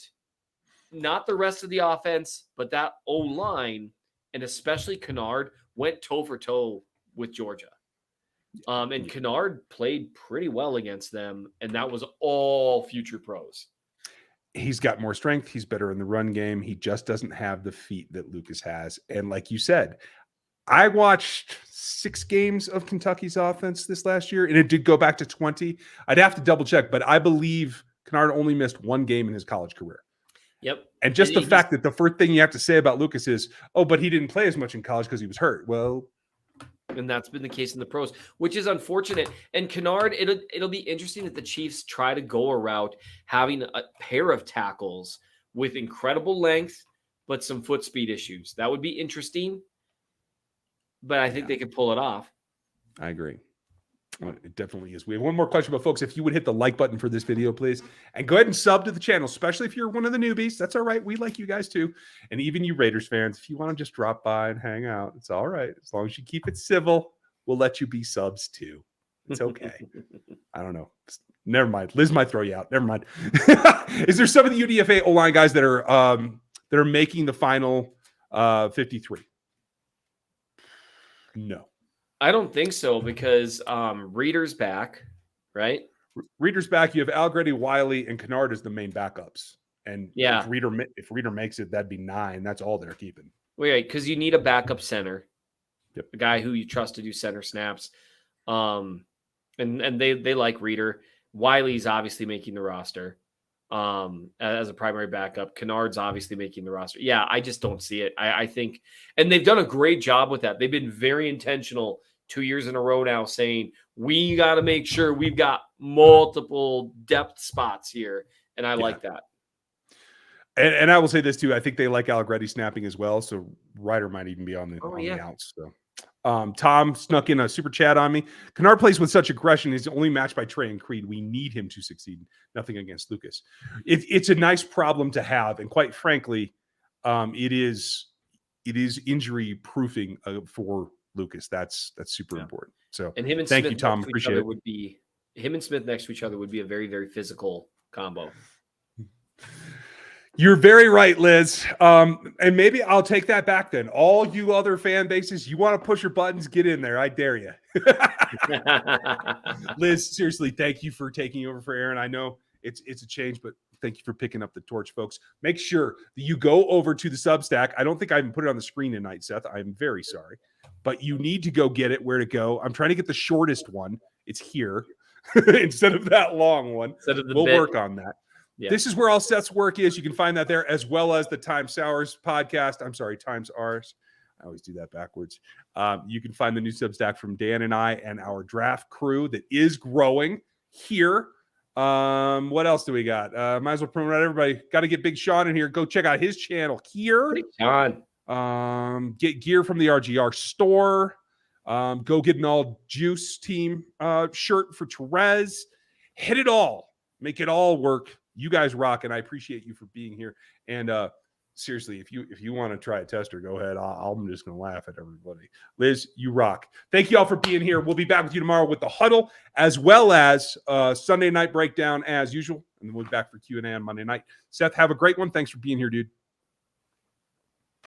not the rest of the offense, but that O-line, and especially Kinnard, went toe for toe with Georgia. And Kinnard played pretty well against them, and that was all future pros. He's got more strength. He's better in the run game. He just doesn't have the feet that Lucas has. And like you said, I watched 6 games of Kentucky's offense this last year, and it did go back to 20. I'd have to double check, but I believe Kinnard only missed 1 game in his college career. Yep. And just the fact that the first thing you have to say about Lucas is, oh, but he didn't play as much in college because he was hurt. Well, and that's been the case in the pros, which is unfortunate. And Kinnard, it'll be interesting if the Chiefs try to go a route having a pair of tackles with incredible length, but some foot speed issues. That would be interesting, but I think they could pull it off. I agree. Well, it definitely is. We have one more question, but folks, if you would hit the like button for this video, please, and go ahead and sub to the channel, especially if you're one of the newbies. That's all right. We like you guys too. And even you Raiders fans, if you want to just drop by and hang out, it's all right. As long as you keep it civil, we'll let you be subs too. It's okay. I don't know. Never mind. Liz might throw you out. Never mind. Is there some of the UDFA O-line guys that are making the final 53? No. I don't think so because Reeder's back, right? Reeder's back. You have Allegretti, Wiley, and Kinnard as the main backups. And if Reeder makes it, that'd be 9. That's all they're keeping. Wait, because you need a backup center, a guy who you trust to do center snaps. And they like Reeder. Wiley's obviously making the roster as a primary backup. Kinnard's obviously making the roster. Yeah, I just don't see it. I think, and they've done a great job with that. They've been very intentional 2 years in a row now saying, we got to make sure we've got multiple depth spots here. And I like that. And I will say this too. I think they like Allegretti snapping as well. So Ryder might even be on the outs. So Tom snuck in a super chat on me. Kinnard plays with such aggression. He's only matched by Trey and Creed. We need him to succeed. Nothing against Lucas. It's a nice problem to have. And quite frankly, it is injury proofing for Lucas. That's super important. So and him and thank Smith you, Tom. Appreciate it. Him and Smith next to each other would be a very, very physical combo. You're very right, Liz. And maybe I'll take that back then. All you other fan bases, you want to push your buttons, get in there. I dare you. Liz, seriously, thank you for taking over for Aaron. I know it's a change, but thank you for picking up the torch, folks. Make sure that you go over to the Substack. I don't think I even put it on the screen tonight, Seth. I'm very sorry. But you need to go get it. Where to go? I'm trying to get the shortest one. It's here instead of that long one. We'll work on that. Yeah. This is where all Seth's work is. You can find that there, as well as the Times Sours podcast. I'm sorry, Times Ours. I always do that backwards. You can find the new Substack from Dan and I and our draft crew that is growing here. What else do we got? Might as well promote everybody. Got to get Big Sean in here. Go check out his channel here. Big Sean. Get gear from the RGR store. Go get an all juice team shirt for Therese. Hit it all Make it all work. You guys rock, and I appreciate you for being here. And seriously, if you want to try a tester, go ahead. I'm just going to laugh at everybody. Liz, you rock. Thank you all for being here. We'll be back with you tomorrow with the huddle, as well as Sunday night breakdown as usual. And then we'll be back for Q&A on Monday night. Seth, have a great one. Thanks for being here, dude.